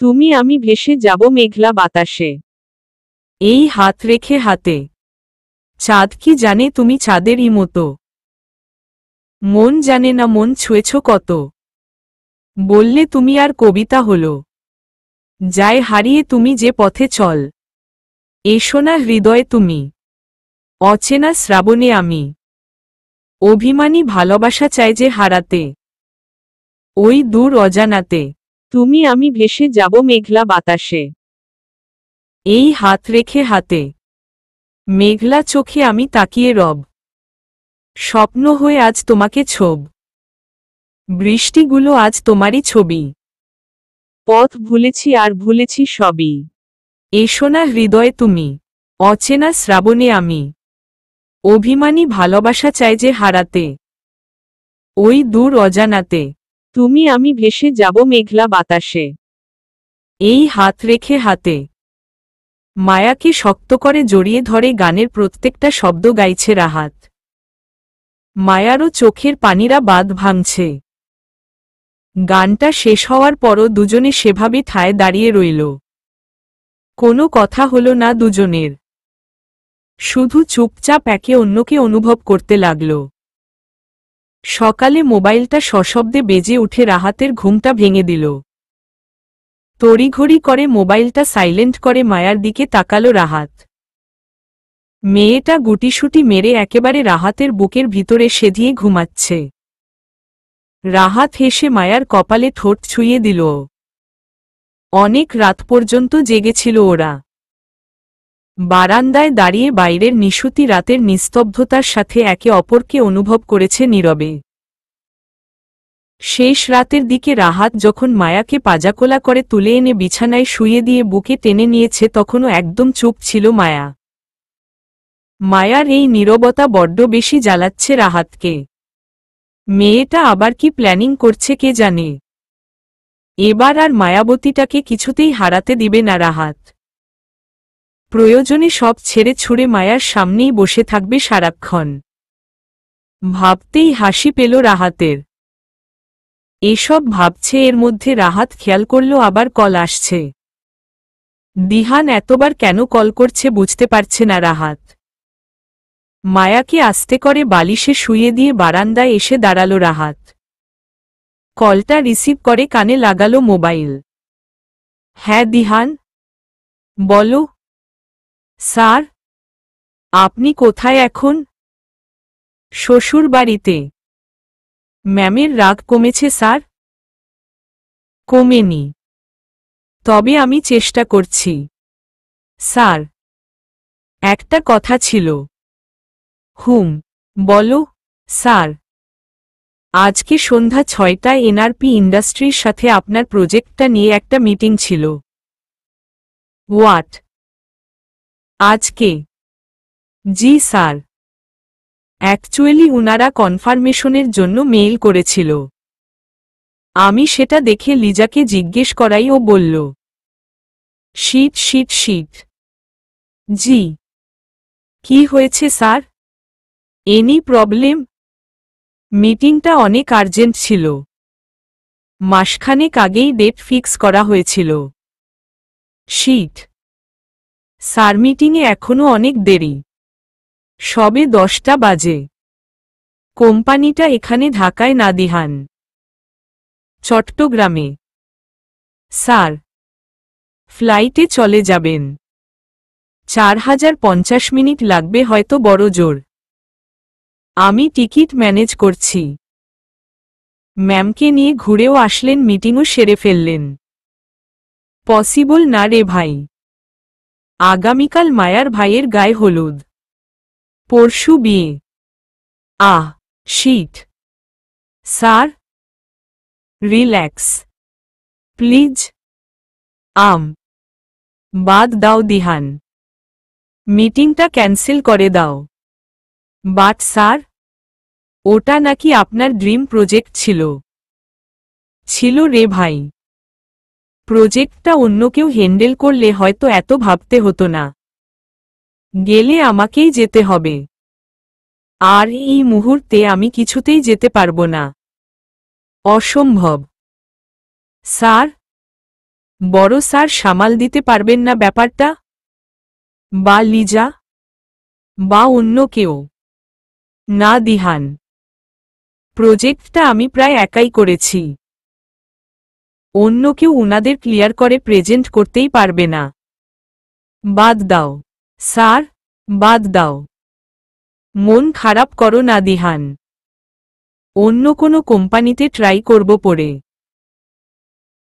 তুমি আমি ভেসে যাব মেঘলা বাতাসে। এই হাত রেখে হাতে। চাঁদ কি জানে তুমি চাঁদেরই মতো। মন জানে না মন ছুঁয়েছ কত। বললে তুমি আর কবিতা হলো। যায় হারিয়ে তুমি যে পথে চল। এসো না হৃদয়ে তুমি, অচেনা শ্রাবণে আমি। অভিমানী ভালোবাসা চায় যে হারাতে, ওই দূর অজানাতে। তুমি আমি ভেসে যাব মেঘলা বাতাসে। এই হাত রেখে হাতে। মেঘলা চোখে আমি তাকিয়ে রব। স্বপ্ন হয়ে আজ তোমাকে ছোব। বৃষ্টিগুলো আজ তোমারই ছবি। পথ ভুলেছি আর ভুলেছি সবই। এসো না হৃদয়ে তুমি, অচেনা শ্রাবণে আমি। অভিমানী ভালোবাসা চায় যে হারাতে, ওই দূর অজানাতে। তুমি আমি ভেসে যাব মেঘলা বাতাসে। এই হাত রেখে হাতে। মায়াকে শক্ত করে জড়িয়ে ধরে গানের প্রত্যেকটা শব্দ গাইছে রাহাত। মায়ারও চোখের পানিরা বাঁধ ভাঙছে। গানটা শেষ হওয়ার পরও দুজনে সেভাবে ঠায় দাঁড়িয়ে রইল। কোনো কথা হলো না দুজনের। শুধু চুপচাপ একে অন্যকে অনুভব করতে লাগল। সকালে মোবাইলটা সশব্দে বেজে উঠে রাহাতের ঘুমটা ভেঙে দিল। তড়িঘড়ি করে মোবাইলটা সাইলেন্ট করে মায়ার দিকে তাকালো রাহাত। মেয়েটা গুটিসুটি মেরে একেবারে রাহাতের বুকের ভিতরে সেধিয়ে ঘুমাচ্ছে। রাহাত হেসে মায়ার কপালে ঠোঁট ছুঁয়ে দিল। অনেক রাত পর্যন্ত জেগেছিল ওরা। বারান্দায় দাঁড়িয়ে বাইরের নিশুতি রাতের নিস্তব্ধতার সাথে একে অপরকে অনুভব করেছে নীরবে। শেষ রাতের দিকে রাহাত যখন মায়াকে পাজাকোলা করে তুলে এনে বিছানায় শুইয়ে দিয়ে বুকে টেনে নিয়েছে তখনও একদম চুপ ছিল মায়া। মায়ার এই নীরবতা বড্ড বেশি জ্বালাচ্ছে রাহাতকে। মেয়েটা আবার কি প্ল্যানিং করছে কে জানে। এবার আর মায়াবতীটাকে কিছুতেই হারাতে দিবে না রাহাত। প্রয়োজনে সব ছেড়ে ছুড়ে মায়ার সামনেই বসে থাকবে সারাক্ষণ। ভাবতেই হাসি পেল রাহাতের। এসব ভাবছে এর মধ্যে রাহাত খেয়াল করল আবার কল আসছে। দিহান এতবার কেন কল করছে বুঝতে পারছে না রাহাত। মায়াকে আস্তে করে বালিশে শুইয়ে দিয়ে বারান্দায় এসে দাঁড়ালো রাহাত। কলটা রিসিভ করে কানে লাগালো মোবাইল। হ্যাঁ দিহান, বলো। স্যার, আপনি কোথায় এখন? শ্বশুর বাড়িতে। ম্যামের রাগ কমেছে স্যার? কমেনি, তবে আমি চেষ্টা করছি। স্যার, একটা কথা ছিল। বলো। স্যার, আজকে সন্ধ্যা 6টায় এনআরপি ইন্ডাস্ট্রির সাথে আপনার প্রজেক্টটা নিয়ে একটা মিটিং ছিল। হোয়াট? আজকে? জি স্যার। অ্যাকচুয়ালি উনারা কনফার্মেশনের জন্য মেইল করেছিল। আমি সেটা দেখে লিজাকে জিজ্ঞেস করাই ও বলল। শিট। জি। কি হয়েছে স্যার? Any problem? মিটিংটা অনেক আর্জেন্ট ছিল। মাসখানেক আগেই ডেট ফিক্স করা হয়েছিল। শিট। স্যার মিটিংয়ে এখনও অনেক দেরি। সবে 10টা বাজে। কোম্পানিটা এখানে ঢাকায় না দিহান, চট্টগ্রামে। স্যার, ফ্লাইটে চলে যাবেন। 4050 মিনিট লাগবে হয়তো বড় জোর। আমি টিকিট ম্যানেজ করছি। ম্যামকে নিয়ে ঘুরেও আসলেন, মিটিংও সেরে ফেললেন। পসিবল না রে ভাই। আগামীকাল মায়ার ভাইয়ের গায়ে হলুদ, পরশু বিয়ে। শিট। Sir, relax please. বাদ দাও দিহান, মিটিংটা ক্যান্সেল করে দাও। বাট স্যার, ওটা নাকি আপনার ড্রিম প্রজেক্ট ছিল। ছিল রে ভাই। প্রজেক্টটা অন্য কেউ হ্যান্ডেল করলে হয়তো এত ভাবতে হতো না। গেলে আমাকেই যেতে হবে। আর এই মুহূর্তে আমি কিছুতেই যেতে পারবো না। অসম্ভব। স্যার, বড় স্যার সামাল দিতে পারবেন না ব্যাপারটা? বা লিজা? বা অন্য কেউ? না দিহান, প্রজেক্টটা আমি প্রায় একাই করেছি। অন্য কেউ উনাদের ক্লিয়ার করে প্রেজেন্ট করতেই পারবে না। বাদ দাও স্যার, বাদ দাও। মন খারাপ করো না দিহান। অন্য কোনো কোম্পানিতে ট্রাই করব পরে।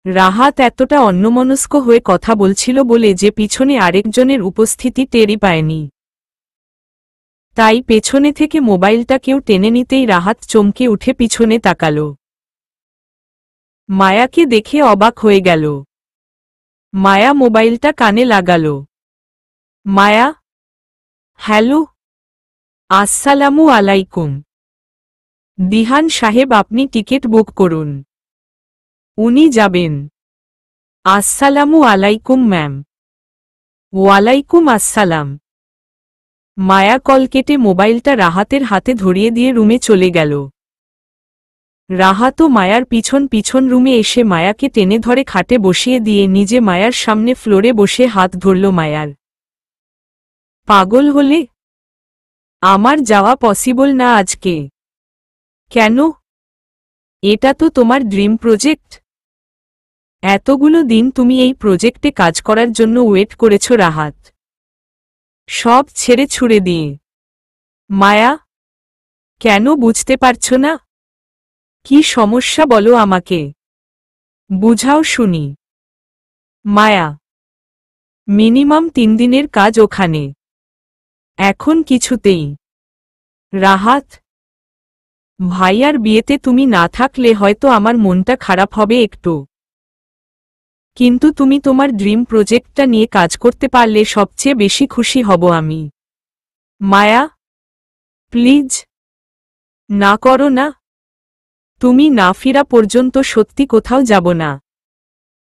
রাহাত এতটা অন্যমনস্ক হয়ে কথা বলছিল বলে যে পিছনে আরেকজনের উপস্থিতি টেরই পায়নি। তাই পেছনে থেকে মোবাইলটা কেউ টেনে নিতেই রাহাত চমকে উঠে পিছনে তাকাল। মায়াকে দেখে অবাক হয়ে গেল। মায়া মোবাইলটা কানে লাগাল। মায়া, হ্যালো, আসসালামু আলাইকুম। দিহান সাহেব, আপনি টিকিট বুক করুন। উনি যাবেন। আসসালামু আলাইকুম ম্যাম। ওয়ালাইকুম আসসালাম। মায়া কল কেটে মোবাইলটা রাহাতের হাতে ধরিয়ে দিয়ে রুমে চলে গেল। রাহাতও মায়ার পিছন পিছন রুমে এসে মায়াকে টেনে ধরে খাটে বসিয়ে দিয়ে নিজে মায়ার সামনে ফ্লোরে বসে হাত ধরল মায়ার। পাগল হলে? আমার যাওয়া পসিবল না আজকে। কেন? এটা তো তোমার ড্রিম প্রজেক্ট। এতগুলো দিন তুমি এই প্রজেক্টে কাজ করার জন্য ওয়েট করেছ রাহাত, সব ছেড়ে ছুড়ে দিয়ে। মায়া, কেন বুঝতে পারছ না? কি সমস্যা বলো আমাকে, বুঝাও শুনি। মায়া, মিনিমাম 3 দিনের কাজ ওখানে। এখন কিছুতেই। রাহাত, ভাইয়ার বিয়েতে তুমি না থাকলে হয়তো আমার মনটা খারাপ হবে একটু, কিন্তু তুমি তোমার ড্রিম প্রজেক্টটা নিয়ে কাজ করতে পারলে সবচেয়ে বেশি খুশি হব আমি। মায়া, প্লিজ, না করো না। তুমি না ফিরা পর্যন্ত সত্যি কোথাও যাব না।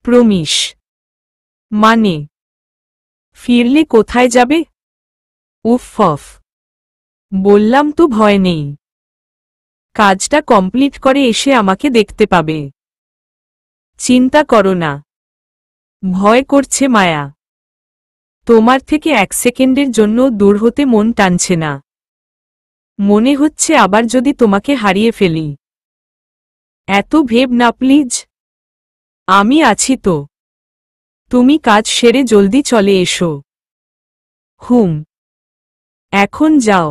প্রমিস। মানে? ফিরলে কোথায় যাবে? উফ, বললাম তো ভয় নেই। কাজটা কমপ্লিট করে এসে আমাকে দেখতে পাবে। চিন্তা করো না। ভয় করছে মায়া। তোমার থেকে 1 সেকেন্ডের জন্য দূর হতে মন টানছে না। মনে হচ্ছে আবার যদি তোমাকে হারিয়ে ফেলি। এত ভেব না প্লিজ। আমি আছি তো। তুমি কাজ সেরে জলদি চলে এসো। হুম। এখন যাও।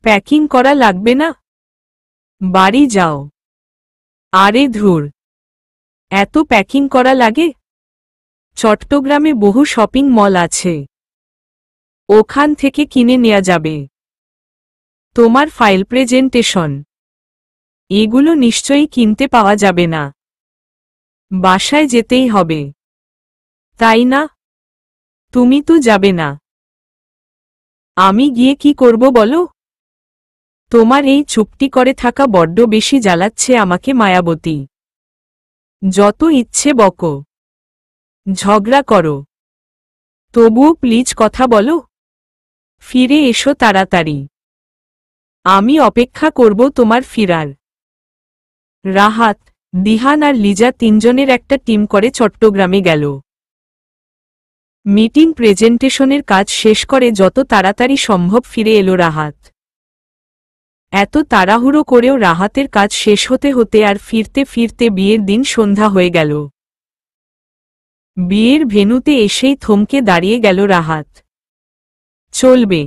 প্যাকিং করা লাগবে না? বাড়ি যাও। আরে ধুর, এত প্যাকিং করা লাগে? চট্টগ্রামে বহু শপিং মল আছে, ওখান থেকে কিনে নেওয়া যাবে। তোমার ফাইল প্রেজেন্টেশন, এগুলো নিশ্চয়ই কিনতে পাওয়া যাবে না। বাসায় যেতেই হবে, তাই না? তুমি তো যাবে না। আমি গিয়ে কি করব বলো? তোমার এই চুপটি করে থাকা বড্ড বেশি জ্বালাচ্ছে আমাকে মায়াবতী। যত ইচ্ছে বকো, ঝগড়া করো, তবুও প্লিজ কথা বলো। ফিরে এসো তাড়াতাড়ি। আমি অপেক্ষা করব তোমার ফিরার। রাহাত, দিহান আর লিজা 3 জনের একটা টিম করে চট্টগ্রামে গেল। মিটিং প্রেজেন্টেশনের কাজ শেষ করে যত তাড়াতাড়ি সম্ভব ফিরে এলো রাহাত। এত তাড়াহুড়ো করেও রাহাতের কাজ শেষ হতে হতে আর ফিরতে ফিরতে বিয়ের দিন সন্ধ্যা হয়ে গেল। বিয়ের ভেন্যুতে এসেই থমকে দাঁড়িয়ে গেল রাহাত। চলবে।